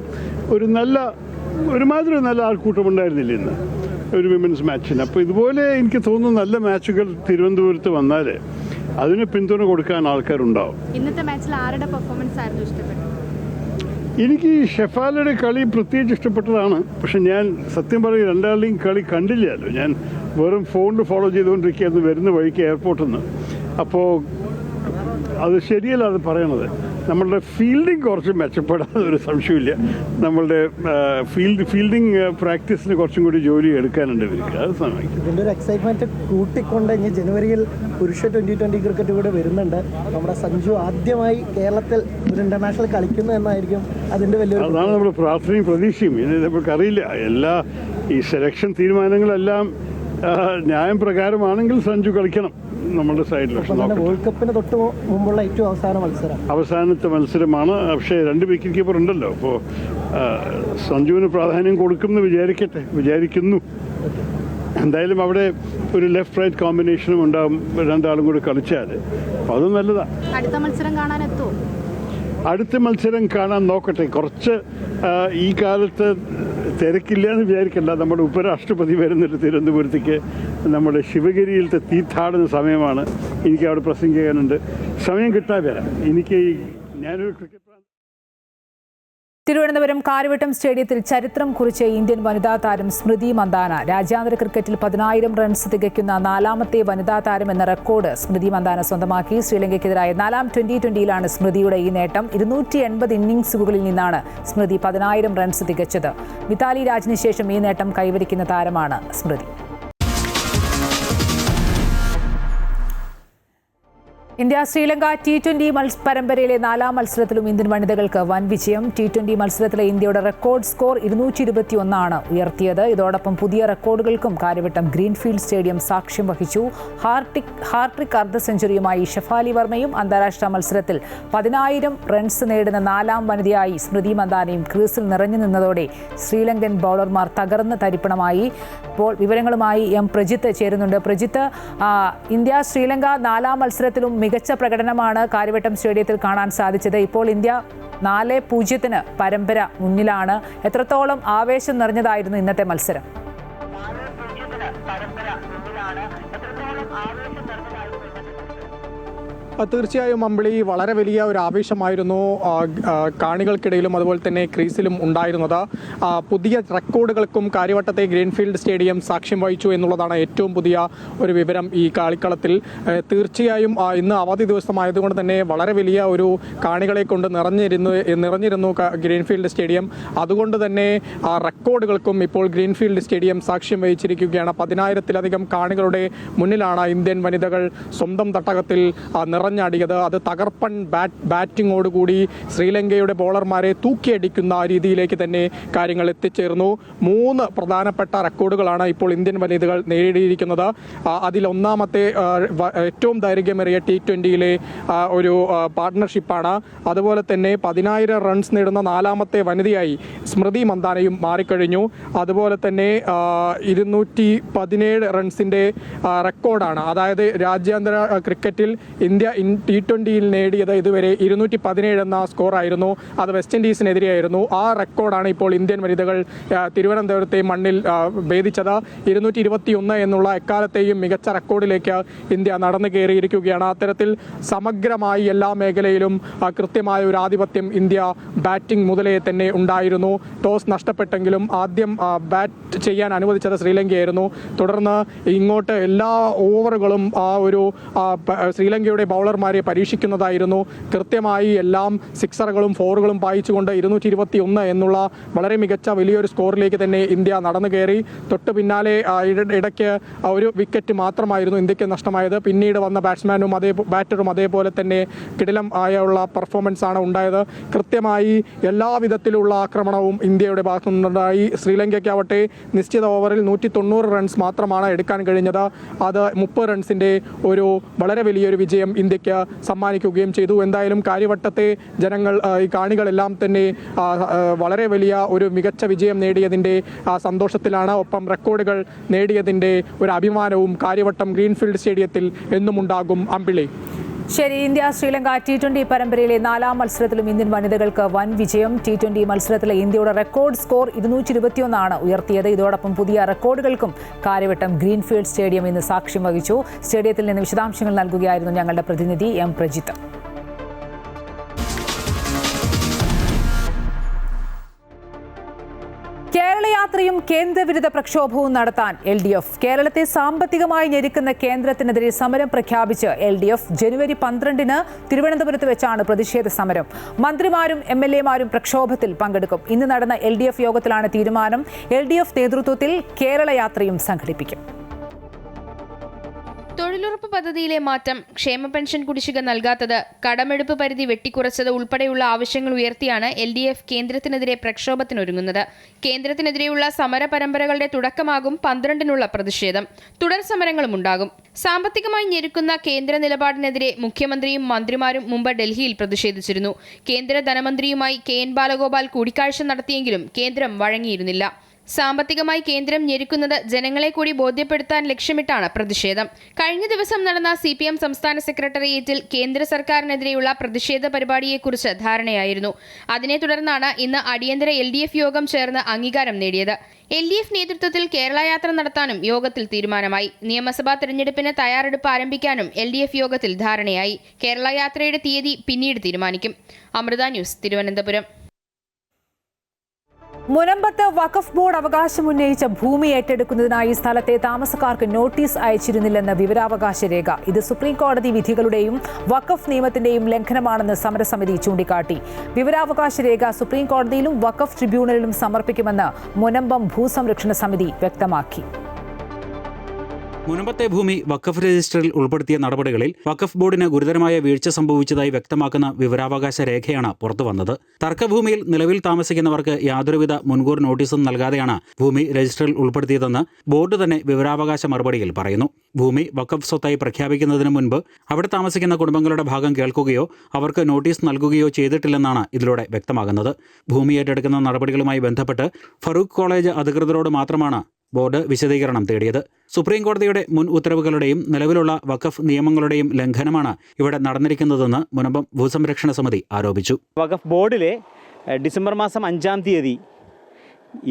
ഒരുമാതിരി നല്ല ആൾക്കൂട്ടം ഉണ്ടായിരുന്നില്ല ഇന്ന് ഒരു വിമൻസ് മാച്ചിന്. അപ്പോൾ ഇതുപോലെ എനിക്ക് തോന്നുന്നു നല്ല മാച്ചുകൾ തിരുവനന്തപുരത്ത് വന്നാൽ അതിന് പിന്തുണ കൊടുക്കാൻ ആൾക്കാരുണ്ടാവും. ഇന്നത്തെ മാച്ചിൽ ആരുടെ പെർഫോമൻസ് ആയിരുന്നു ഇഷ്ടപ്പെട്ടത്? എനിക്ക് ഷെഫാലയുടെ കളി പ്രത്യേകിച്ച് ഇഷ്ടപ്പെട്ടതാണ്. പക്ഷെ ഞാൻ സത്യം പറയും, രണ്ടാളുടെയും കളി കണ്ടില്ലല്ലോ. ഞാൻ വെറും ഫോണിൽ ഫോളോ ചെയ്തുകൊണ്ടിരിക്കുകയായിരുന്നു വരുന്ന വഴിക്ക് എയർപോർട്ടിൽ നിന്ന്. അപ്പോൾ അത് ശരിയല്ല അത് പറയണത്. നമ്മളുടെ ഫീൽഡിങ് കുറച്ച് മെച്ചപ്പെടാതെ ഒരു സംശയമില്ല. നമ്മളുടെ ഫീൽഡിങ് പ്രാക്ടീസിന് കുറച്ചും കൂടി ജോലി എടുക്കാനുണ്ട് ഇവർക്ക്. അത് സമയത്ത് ഇതിൻ്റെ ഒരു എക്സൈറ്റ്മെൻറ്റ് കൂട്ടിക്കൊണ്ട് ഇനി ജനുവരിയിൽ പുരുഷ 2020 ക്രിക്കറ്റ് കൂടെ വരുന്നുണ്ട്. നമ്മുടെ സഞ്ജു ആദ്യമായി കേരളത്തിൽ ഒരു ഇൻ്റർനാഷണൽ കളിക്കുന്നു എന്നായിരിക്കും അതിൻ്റെ വലിയൊരു, അതാണ് നമ്മുടെ പ്രാർത്ഥനയും പ്രതീക്ഷയും. ഇനി നമുക്കറിയില്ല, എല്ലാ ഈ സെലക്ഷൻ തീരുമാനങ്ങളെല്ലാം ന്യായം പ്രകാരമാണെങ്കിൽ സഞ്ജു കളിക്കണം നമ്മുടെ സൈഡിൽ. വേൾഡ് കപ്പിന് തൊട്ട് മുമ്പുള്ള ഏറ്റവും അവസാനത്തെ മത്സരമാണ്. പക്ഷേ 2 വിക്കറ്റ് കീപ്പർ ഉണ്ടല്ലോ. അപ്പോൾ സഞ്ജുവിന് പ്രാധാന്യം കൊടുക്കുമെന്ന് വിചാരിക്കുന്നു. എന്തായാലും അവിടെ ഒരു ലെഫ്റ്റ് റൈറ്റ് കോമ്പിനേഷനും ഉണ്ടാവും. രണ്ടാളും കൂടി കളിച്ചാൽ അപ്പോൾ അത് നല്ലതാണ്. അടുത്ത മത്സരം കാണാനെത്തുമോ? അടുത്ത മത്സരം കാണാൻ നോക്കട്ടെ. കുറച്ച് ഈ കാലത്ത് തിരക്കില്ല എന്ന് വിചാരിക്കണ്ട. നമ്മുടെ ഉപരാഷ്ട്രപതി വരുന്നൊരു തിരുവനന്തപുരത്തേക്ക് നമ്മുടെ ശിവഗിരിയിലത്തെ തീർത്ഥാടന സമയമാണ്. എനിക്ക് അവിടെ പ്രസംഗിക്കാനുണ്ട്. സമയം കിട്ടാതെ വരാം. ഞാനൊരു ക്രിക്കറ്റ് തിരുവനന്തപുരം കാര്യവട്ടം സ്റ്റേഡിയത്തിൽ ചരിത്രം കുറിച്ച ഇന്ത്യൻ വനിതാ താരം സ്മൃതി മന്ദാന. രാജ്യാന്തര ക്രിക്കറ്റിൽ 10,000 റൺസ് തികയ്ക്കുന്ന 4ാമത്തെ വനിതാ താരം എന്ന റെക്കോർഡ് സ്മൃതി മന്ദാന സ്വന്തമാക്കി. ശ്രീലങ്കയ്ക്കെതിരായ 4ാം T20-യിലാണ് സ്മൃതിയുടെ ഈ നേട്ടം. 280 ഇന്നിംഗ്സുകളിൽ നിന്നാണ് സ്മൃതി 10,000 റൺസ് തികച്ചത്. മിതാലി രാജിന് ശേഷം ഈ നേട്ടം കൈവരിക്കുന്ന താരമാണ് സ്മൃതി. ഇന്ത്യ ശ്രീലങ്ക T20 പരമ്പരയിലെ 4ാം മത്സരത്തിലും ഇന്ത്യൻ വനിതകൾക്ക് വൻ വിജയം. T20 മത്സരത്തിലെ ഇന്ത്യയുടെ റെക്കോർഡ് സ്കോർ 221 ഉയർത്തിയത്. ഇതോടൊപ്പം പുതിയ റെക്കോർഡുകൾക്കും കാര്യവട്ടം ഗ്രീൻഫീൽഡ് സ്റ്റേഡിയം സാക്ഷ്യം വഹിച്ചു. ഹാർട്രിക് അർദ്ധ സെഞ്ചുറിയുമായി ഷെഫാലി വർമ്മയും അന്താരാഷ്ട്ര മത്സരത്തിൽ 10,000 റൺസ് നേടുന്ന 4ാം വനിതയായി സ്മൃതി മന്ദാനയും ക്രീസിൽ നിറഞ്ഞു നിന്നതോടെ ശ്രീലങ്കൻ ബൗളർമാർ തകർന്ന് തരിപ്പണമായി. ഇപ്പോൾ വിവരങ്ങളുമായി എം പ്രജിത്ത് ചേരുന്നുണ്ട്. പ്രജിത്ത്, ഇന്ത്യ ശ്രീലങ്ക 4ാം മത്സരത്തിലും മികച്ച പ്രകടനമാണ് കാര്യവട്ടം സ്റ്റേഡിയത്തിൽ കാണാൻ സാധിച്ചത്. ഇപ്പോൾ ഇന്ത്യ 4-0 പരമ്പര മുന്നിലാണ്. എത്രത്തോളം ആവേശം നിറഞ്ഞതായിരുന്നു ഇന്നത്തെ മത്സരം? തീർച്ചയായും അമ്പിളി, വളരെ വലിയ ഒരു ആവേശമായിരുന്നു കാണികൾക്കിടയിലും അതുപോലെ തന്നെ ക്രീസിലും ഉണ്ടായിരുന്നത്. പുതിയ റെക്കോർഡുകൾക്കും കാര്യവട്ടത്തെ ഗ്രീൻഫീൽഡ് സ്റ്റേഡിയം സാക്ഷ്യം വഹിച്ചു എന്നുള്ളതാണ് ഏറ്റവും പുതിയ ഒരു വിവരം ഈ കളിക്കളത്തിൽ. തീർച്ചയായും ഇന്ന് അവധി ദിവസമായതുകൊണ്ട് തന്നെ വളരെ വലിയ ഒരു കാണികളെ കൊണ്ട് നിറഞ്ഞിരുന്നു ഗ്രീൻഫീൽഡ് സ്റ്റേഡിയം. അതുകൊണ്ട് തന്നെ റെക്കോർഡുകൾക്കും ഇപ്പോൾ ഗ്രീൻഫീൽഡ് സ്റ്റേഡിയം സാക്ഷ്യം വഹിച്ചിരിക്കുകയാണ്. 10,000-ലധികം കാണികളുടെ മുന്നിലാണ് ഇന്ത്യൻ വനിതകൾ സ്വന്തം തട്ടകത്തിൽ നിറഞ്ഞാടിയത്. അത് തകർപ്പൻ ബാറ്റിങ്ങോടുകൂടി ശ്രീലങ്കയുടെ ബോളർമാരെ തൂക്കിയടിക്കുന്ന രീതിയിലേക്ക് തന്നെ കാര്യങ്ങൾ എത്തിച്ചേർന്നു. 3 പ്രധാനപ്പെട്ട റെക്കോർഡുകളാണ് ഇപ്പോൾ ഇന്ത്യൻ വനിതകൾ നേടിയിരിക്കുന്നത്. അതിലൊന്നാമത്തെ ഏറ്റവും ദൈർഘ്യമേറിയ T20-യിലെ ഒരു പാർട്ട്ണർഷിപ്പാണ്. അതുപോലെ തന്നെ 10,000 റൺസ് നേടുന്ന 4ാമത്തെ വനിതയായി സ്മൃതി മന്ദാനയും മാറിക്കഴിഞ്ഞു. അതുപോലെ തന്നെ 217 റൺസിൻ്റെ റെക്കോർഡാണ്. അതായത് രാജ്യാന്തര ക്രിക്കറ്റിൽ ഇന്ത്യ T20-യിൽ നേടിയത് ഇതുവരെ 217 എന്ന സ്കോറായിരുന്നു. അത് വെസ്റ്റ് ഇൻഡീസിനെതിരെയായിരുന്നു. ആ റെക്കോർഡാണ് ഇപ്പോൾ ഇന്ത്യൻ വനിതകൾ തിരുവനന്തപുരത്തെ മണ്ണിൽ ഭേദിച്ചത്. 221 എന്നുള്ള എക്കാലത്തെയും മികച്ച റെക്കോർഡിലേക്ക് ഇന്ത്യ നടന്നു കയറിയിരിക്കുകയാണ്. അത്തരത്തിൽ സമഗ്രമായി എല്ലാ മേഖലയിലും കൃത്യമായ ഒരു ആധിപത്യം ഇന്ത്യ ബാറ്റിംഗ് മുതലേ തന്നെ ഉണ്ടായിരുന്നു. ടോസ് നഷ്ടപ്പെട്ടെങ്കിലും ആദ്യം ബാറ്റ് ചെയ്യാൻ അനുവദിച്ചത് ശ്രീലങ്കയായിരുന്നു. തുടർന്ന് ഇങ്ങോട്ട് എല്ലാ ഓവറുകളും ശ്രീലങ്കയുടെ ബൗളർമാരെ പരീക്ഷിക്കുന്നതായിരുന്നു. കൃത്യമായി എല്ലാം സിക്സറുകളും ഫോറുകളും പായിച്ചുകൊണ്ട് 221 എന്നുള്ള വളരെ മികച്ച വലിയൊരു സ്കോറിലേക്ക് തന്നെ ഇന്ത്യ നടന്നു കയറി. തൊട്ട് പിന്നാലെ ഇടയ്ക്ക് ഒരു വിക്കറ്റ് മാത്രമായിരുന്നു ഇന്ത്യക്ക് നഷ്ടമായത്. പിന്നീട് വന്ന ബാറ്ററും അതേപോലെ തന്നെ കിടിലം ആയുള്ള പെർഫോമൻസ് ആണ് ഉണ്ടായത്. കൃത്യമായി എല്ലാവിധത്തിലുള്ള ആക്രമണവും ഇന്ത്യയുടെ ഭാഗത്തു നിന്നുണ്ടായി. ശ്രീലങ്കയ്ക്കാവട്ടെ നിശ്ചിത ഓവറിൽ 190 റൺസ് മാത്രമാണ് എടുക്കാൻ കഴിഞ്ഞത്. അത് 30 റൺസിൻ്റെ ഒരു വളരെ വലിയൊരു വിജയം ഇന്ത്യക്ക് സമ്മാനിക്കുകയും ചെയ്തു. എന്തായാലും കാര്യവട്ടത്തെ ജനങ്ങൾ, ഈ കാണികളെല്ലാം തന്നെ വളരെ വലിയ ഒരു മികച്ച വിജയം നേടിയതിൻ്റെ സന്തോഷത്തിലാണ്. ഒപ്പം റെക്കോർഡുകൾ നേടിയതിൻ്റെ ഒരു അഭിമാനവും കാര്യവട്ടം ഗ്രീൻഫീൽഡ് സ്റ്റേഡിയത്തിൽ എന്നും ഉണ്ടാകും. അമ്പിളി. ശരി, ഇന്ത്യ ശ്രീലങ്ക T20 പരമ്പരയിലെ 4ാം മത്സരത്തിലും ഇന്ത്യൻ വനിതകൾക്ക് വൻ വിജയം. T20 മത്സരത്തിലെ ഇന്ത്യയുടെ റെക്കോർഡ് സ്കോർ 221 ഉയർത്തിയത്. ഇതോടൊപ്പം പുതിയ റെക്കോർഡുകൾക്കും കാര്യവട്ടം ഗ്രീൻഫീൽഡ് സ്റ്റേഡിയം ഇന്ന് സാക്ഷ്യം വഹിച്ചു. സ്റ്റേഡിയത്തിൽ നിന്ന് വിശദാംശങ്ങൾ നൽകുകയായിരുന്നു ഞങ്ങളുടെ പ്രതിനിധി എം പ്രജിത്ത്. കേരളയാത്രയും കേന്ദ്രവിരുദ്ധ പ്രക്ഷോഭവും നടത്താൻ LDF. കേരളത്തെ സാമ്പത്തികമായി ഞെരുക്കുന്ന കേന്ദ്രത്തിനെതിരെ സമരം പ്രഖ്യാപിച്ച് LDF ജനുവരി 12 തിരുവനന്തപുരത്ത് വെച്ചാണ് പ്രതിഷേധ സമരം. മന്ത്രിമാരും MLA-മാരും പ്രക്ഷോഭത്തിൽ പങ്കെടുക്കും. ഇന്ന് നടന്ന LDF യോഗത്തിലാണ് തീരുമാനം. LDF നേതൃത്വത്തിൽ കേരളയാത്രയും സംഘടിപ്പിക്കും. തൊഴിലുറപ്പ് പദ്ധതിയിലെ മാറ്റം, ക്ഷേമ പെൻഷൻ കുടിശ്ശിക നൽകാത്തത്, കടമെടുപ്പ് പരിധി വെട്ടിക്കുറച്ചത് ഉൾപ്പെടെയുള്ള ആവശ്യങ്ങൾ ഉയർത്തിയാണ് LDF കേന്ദ്രത്തിനെതിരെ പ്രക്ഷോഭത്തിനൊരുങ്ങുന്നത്. കേന്ദ്രത്തിനെതിരെയുള്ള സമര പരമ്പരകളുടെ തുടക്കമാകും 12-നുള്ള പ്രതിഷേധം. തുടർ സമരങ്ങളും ഉണ്ടാകും. സാമ്പത്തികമായി ഞെരുക്കുന്ന കേന്ദ്ര നിലപാടിനെതിരെ മുഖ്യമന്ത്രിയും മന്ത്രിമാരും മുമ്പ് ഡൽഹിയിൽ പ്രതിഷേധിച്ചിരുന്നു. കേന്ദ്ര ധനമന്ത്രിയുമായി KN ബാലഗോപാൽ കൂടിക്കാഴ്ച നടത്തിയെങ്കിലും കേന്ദ്രം വഴങ്ങിയിരുന്നില്ല. സാമ്പത്തികമായി കേന്ദ്രം ഞെരുക്കുന്നത് ജനങ്ങളെ കൂടി ബോധ്യപ്പെടുത്താൻ ലക്ഷ്യമിട്ടാണ് പ്രതിഷേധം. കഴിഞ്ഞ ദിവസം നടന്ന CPM സംസ്ഥാന സെക്രട്ടേറിയറ്റിൽ കേന്ദ്ര സർക്കാരിനെതിരെയുള്ള പ്രതിഷേധ പരിപാടിയെക്കുറിച്ച് ധാരണയായിരുന്നു. അതിനെ തുടർന്നാണ് ഇന്ന് അടിയന്തര LDF യോഗം ചേർന്ന് അംഗീകാരം നേടിയത്. LDF നേതൃത്വത്തിൽ കേരള യാത്ര നടത്താനും യോഗത്തിൽ തീരുമാനമായി. നിയമസഭാ തെരഞ്ഞെടുപ്പിന് തയ്യാറെടുപ്പ് ആരംഭിക്കാനും LDF യോഗത്തിൽ ധാരണയായി. കേരള യാത്രയുടെ തീയതി പിന്നീട് തീരുമാനിക്കും. അമൃത ന്യൂസ്, തിരുവനന്തപുരം. മുനമ്പത്ത് വഖഫ് ബോർഡ് അവകാശമുന്നയിച്ച ഭൂമി ഏറ്റെടുക്കുന്നതിനായി സ്ഥലത്തെ താമസക്കാർക്ക് നോട്ടീസ് അയച്ചിരുന്നില്ലെന്ന് വിവരാവകാശ രേഖ. ഇത് സുപ്രീം കോടതി വിധികളുടെയും വഖഫ് നിയമത്തിന്റെയും ലംഘനമാണെന്ന് സമരസമിതി ചൂണ്ടിക്കാട്ടി. വിവരാവകാശ രേഖ സുപ്രീം കോടതിയിലും വഖഫ് ട്രിബ്യൂണലിലും സമർപ്പിക്കുമെന്ന് മുനമ്പം ഭൂസംരക്ഷണ സമിതി വ്യക്തമാക്കി. മുനമ്പത്തെ ഭൂമി വഖഫ് രജിസ്റ്ററിൽ ഉൾപ്പെടുത്തിയ നടപടികളിൽ വഖഫ് ബോർഡിന് ഗുരുതരമായ വീഴ്ച സംഭവിച്ചതായി വ്യക്തമാക്കുന്ന വിവരാവകാശ രേഖയാണ് പുറത്തുവന്നത്. തർക്കഭൂമിയിൽ നിലവിൽ താമസിക്കുന്നവർക്ക് യാതൊരുവിധ മുൻകൂർ നോട്ടീസും നൽകാതെയാണ് ഭൂമി രജിസ്റ്ററിൽ ഉൾപ്പെടുത്തിയതെന്ന് ബോർഡ് തന്നെ വിവരാവകാശ മറുപടിയിൽ പറയുന്നു. ഭൂമി വഖഫ് സ്വത്തായി പ്രഖ്യാപിക്കുന്നതിന് മുൻപ് അവിടെ താമസിക്കുന്ന കുടുംബങ്ങളുടെ ഭാഗം കേൾക്കുകയോ അവർക്ക് നോട്ടീസ് നൽകുകയോ ചെയ്തിട്ടില്ലെന്നാണ് ഇതിലൂടെ വ്യക്തമാകുന്നത്. ഭൂമി ഏറ്റെടുക്കുന്ന നടപടികളുമായി ബന്ധപ്പെട്ട് ഫറൂഖ് കോളേജ് അധികൃതരോട് മാത്രമാണ് ബോർഡ് വിശദീകരണം തേടിയത്. സുപ്രീം കോടതിയുടെ മുൻ ഉത്തരവുകളുടെയും നിലവിലുള്ള വഖഫ് നിയമങ്ങളുടെയും ലംഘനമാണ് ഇവിടെ നടന്നിരിക്കുന്നതെന്ന് മുനമ്പം ഭൂസംരക്ഷണ സമിതി ആരോപിച്ചു. വഖഫ് ബോർഡിലെ ഡിസംബർ മാസം 5-ാം തീയതി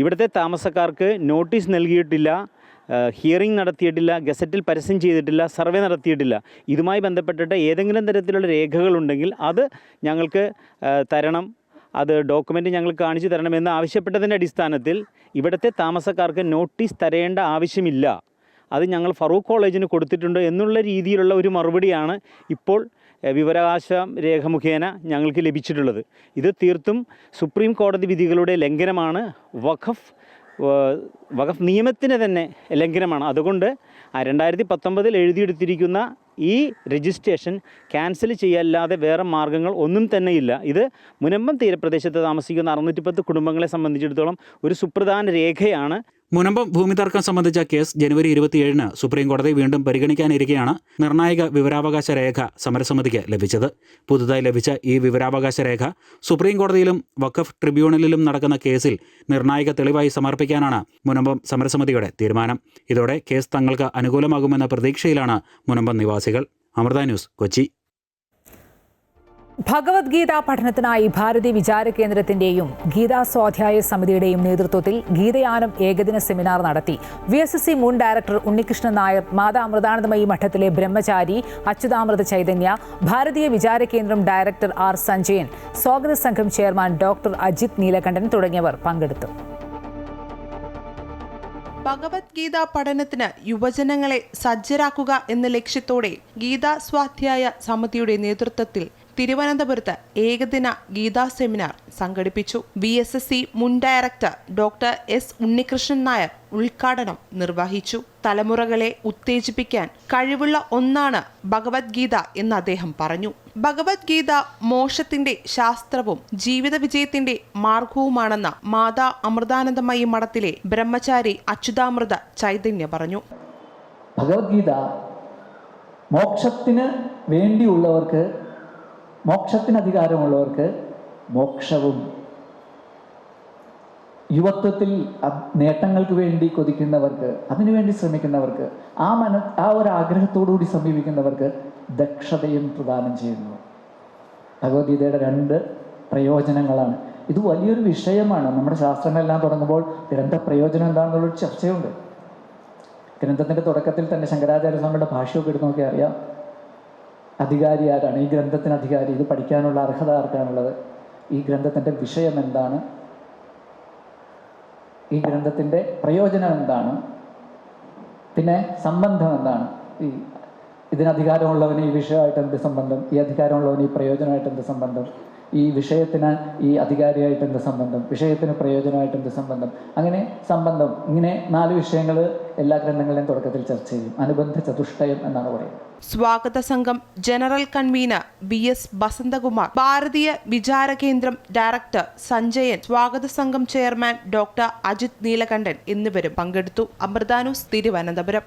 ഇവിടുത്തെ താമസക്കാർക്ക് നോട്ടീസ് നൽകിയിട്ടില്ല, ഹിയറിംഗ് നടത്തിയിട്ടില്ല, ഗസറ്റിൽ പരസ്യം ചെയ്തിട്ടില്ല, സർവേ നടത്തിയിട്ടില്ല. ഇതുമായി ബന്ധപ്പെട്ടിട്ട് ഏതെങ്കിലും തരത്തിലുള്ള രേഖകളുണ്ടെങ്കിൽ അത് ഞങ്ങൾക്ക് തരണം, അത് ഡോക്യുമെൻ്റ് ഞങ്ങൾ കാണിച്ചു തരണമെന്ന് ആവശ്യപ്പെട്ടതിൻ്റെ അടിസ്ഥാനത്തിൽ ഇവിടുത്തെ താമസക്കാർക്ക് നോട്ടീസ് തരേണ്ട ആവശ്യമില്ല, അത് ഞങ്ങൾ ഫറൂഖ് കോളേജിന് കൊടുത്തിട്ടുണ്ട് എന്നുള്ള രീതിയിലുള്ള ഒരു മറുപടിയാണ് ഇപ്പോൾ വിവരാവകാശ രേഖ മുഖേന ഞങ്ങൾക്ക് ലഭിച്ചിട്ടുള്ളത്. ഇത് തീർത്തും സുപ്രീം കോടതി വിധികളുടെ ലംഘനമാണ്, വഖഫ് നിയമത്തിന് തന്നെ ലംഘനമാണ്. അതുകൊണ്ട് 2019 എഴുതിയെടുത്തിരിക്കുന്ന ഈ രജിസ്ട്രേഷൻ ക്യാൻസൽ ചെയ്യാല്ലാതെ വേറെ മാർഗ്ഗങ്ങൾ ഒന്നും തന്നെയില്ല. ഇത് മുനമ്പം തീരപ്രദേശത്ത് താമസിക്കുന്ന 610 കുടുംബങ്ങളെ സംബന്ധിച്ചിടത്തോളം ഒരു സുപ്രധാന രേഖയാണ്. മുനമ്പം ഭൂമി തർക്കം സംബന്ധിച്ച കേസ് ജനുവരി 27-ന് സുപ്രീം കോടതി വീണ്ടും പരിഗണിക്കാനിരിക്കെയാണ് നിർണായക വിവരാവകാശ രേഖ സമരസമിതിക്ക് ലഭിച്ചത്. പുതുതായി ലഭിച്ച ഈ വിവരാവകാശ രേഖ സുപ്രീം കോടതിയിലും വഖഫ് ട്രിബ്യൂണലിലും നടക്കുന്ന കേസിൽ നിർണായക തെളിവായി സമർപ്പിക്കാനാണ് മുനമ്പം സമരസമിതിയുടെ തീരുമാനം. ഇതോടെ കേസ് തങ്ങൾക്ക് അനുകൂലമാകുമെന്ന പ്രതീക്ഷയിലാണ് മുനമ്പം നിവാസികൾ. അമൃത ന്യൂസ്, കൊച്ചി. ഭഗവത്ഗീത പഠനത്തിനായി ഭാരതീയ വിചാര കേന്ദ്രത്തിന്റെയും ഗീതാ സ്വാധ്യായ സമിതിയുടെയും നേതൃത്വത്തിൽ ഗീതയാനം ഏകദിന സെമിനാർ നടത്തി. VSSC മുൻ ഡയറക്ടർ ഉണ്ണികൃഷ്ണൻ നായർ, മാതാ അമൃതാനന്ദമയി മഠത്തിലെ ബ്രഹ്മചാരി അച്യുതാമൃത ചൈതന്യ, ഭാരതീയ വിചാര കേന്ദ്രം ഡയറക്ടർ R. സഞ്ജയൻ, സ്വാഗത സംഘം ചെയർമാൻ ഡോക്ടർ അജിത് നീലകണ്ഠൻ തുടങ്ങിയവർ പങ്കെടുത്തു. ഭഗവത്ഗീത പഠനത്തിന് യുവജനങ്ങളെ സജ്ജരാക്കുക എന്ന ലക്ഷ്യത്തോടെ ഗീതാ സ്വാധ്യായ സമിതിയുടെ നേതൃത്വത്തിൽ തിരുവനന്തപുരത്ത് ഏകദിന ഗീതാ സെമിനാർ സംഘടിപ്പിച്ചു. VSSC മുൻ director doctor S. Unnikrishnan Nair ഉദ്ഘാടനം നിർവഹിച്ചു. തലമുറകളെ ഉത്തേജിപ്പിക്കാൻ കഴിവുള്ള ഒന്നാണ് ഭഗവത്ഗീത എന്ന് അദ്ദേഹം പറഞ്ഞു. ഭഗവത്ഗീത മോക്ഷത്തിന്റെ ശാസ്ത്രവും ജീവിത വിജയത്തിന്റെ മാർഗവുമാണെന്ന് മാതാ അമൃതാനന്ദമയി മഠത്തിലെ ബ്രഹ്മചാരി അച്യുതാമൃത ചൈതന്യ പറഞ്ഞു. ഭഗവത്ഗീത മോക്ഷത്തിന് വേണ്ടിയുള്ളവർക്ക്, മോക്ഷത്തിന് അധികാരമുള്ളവർക്ക് മോക്ഷവും, യുവത്വത്തിൽ നേട്ടങ്ങൾക്ക് വേണ്ടി കൊതിക്കുന്നവർക്ക്, അതിനുവേണ്ടി ശ്രമിക്കുന്നവർക്ക്, ആ ഒരു ആഗ്രഹത്തോടുകൂടി സമീപിക്കുന്നവർക്ക് ദക്ഷതയും പ്രദാനം ചെയ്യുന്നു. ഭഗവത്ഗീതയുടെ 2 പ്രയോജനങ്ങളാണ്. ഇത് വലിയൊരു വിഷയമാണ്. നമ്മുടെ ശാസ്ത്രങ്ങളെല്ലാം തുടങ്ങുമ്പോൾ ഗ്രന്ഥ പ്രയോജനം എന്താണെന്നുള്ളൊരു ചർച്ചയുണ്ട്. ഗ്രന്ഥത്തിൻ്റെ തുടക്കത്തിൽ തന്നെ ശങ്കരാചാര്യ സ്വാമിയുടെ ഭാഷ്യമൊക്കെ എടുത്ത് നോക്കിയാൽ അറിയാം, അധികാരി ആരാണ്, ഈ ഗ്രന്ഥത്തിന് അധികാരി, ഇത് പഠിക്കാനുള്ള അർഹത ആർക്കാണുള്ളത്, ഈ ഗ്രന്ഥത്തിൻ്റെ വിഷയം എന്താണ്, ഈ ഗ്രന്ഥത്തിൻ്റെ പ്രയോജനം എന്താണ്, പിന്നെ സംബന്ധം എന്താണ്, ഇതിന് അധികാരമുള്ളവന് ഈ വിഷയമായിട്ട് എന്ത് സംബന്ധം, ഈ അധികാരമുള്ളവന് ഈ പ്രയോജനമായിട്ട് എന്ത് സംബന്ധം, ഈ വിഷയത്തിന് ഈ അധികാരിയായിട്ട് എന്ത് സംബന്ധം, വിഷയത്തിന് പ്രയോജനമായിട്ട് എന്ത് സംബന്ധം, അങ്ങനെ സംബന്ധം, ഇങ്ങനെ 4 വിഷയങ്ങൾ എല്ലാ ഗ്രന്ഥങ്ങളുടെയും തുടക്കത്തിൽ ചർച്ച ചെയ്യും. അനുബന്ധ ചതുഷ്ടയം എന്നാണ് പറയുന്നത്. സ്വാഗത സംഘം general convener BS Basanthakumar, Bharatiya Vichara കേന്ദ്രം ഡയറക്ടർ സഞ്ജയൻ, സ്വാഗത സംഘം ചെയർമാൻ ഡോക്ടർ അജിത് നീലകണ്ഠൻ എന്നിവരും പങ്കെടുത്തു. അമൃത ന്യൂസ്, തിരുവനന്തപുരം.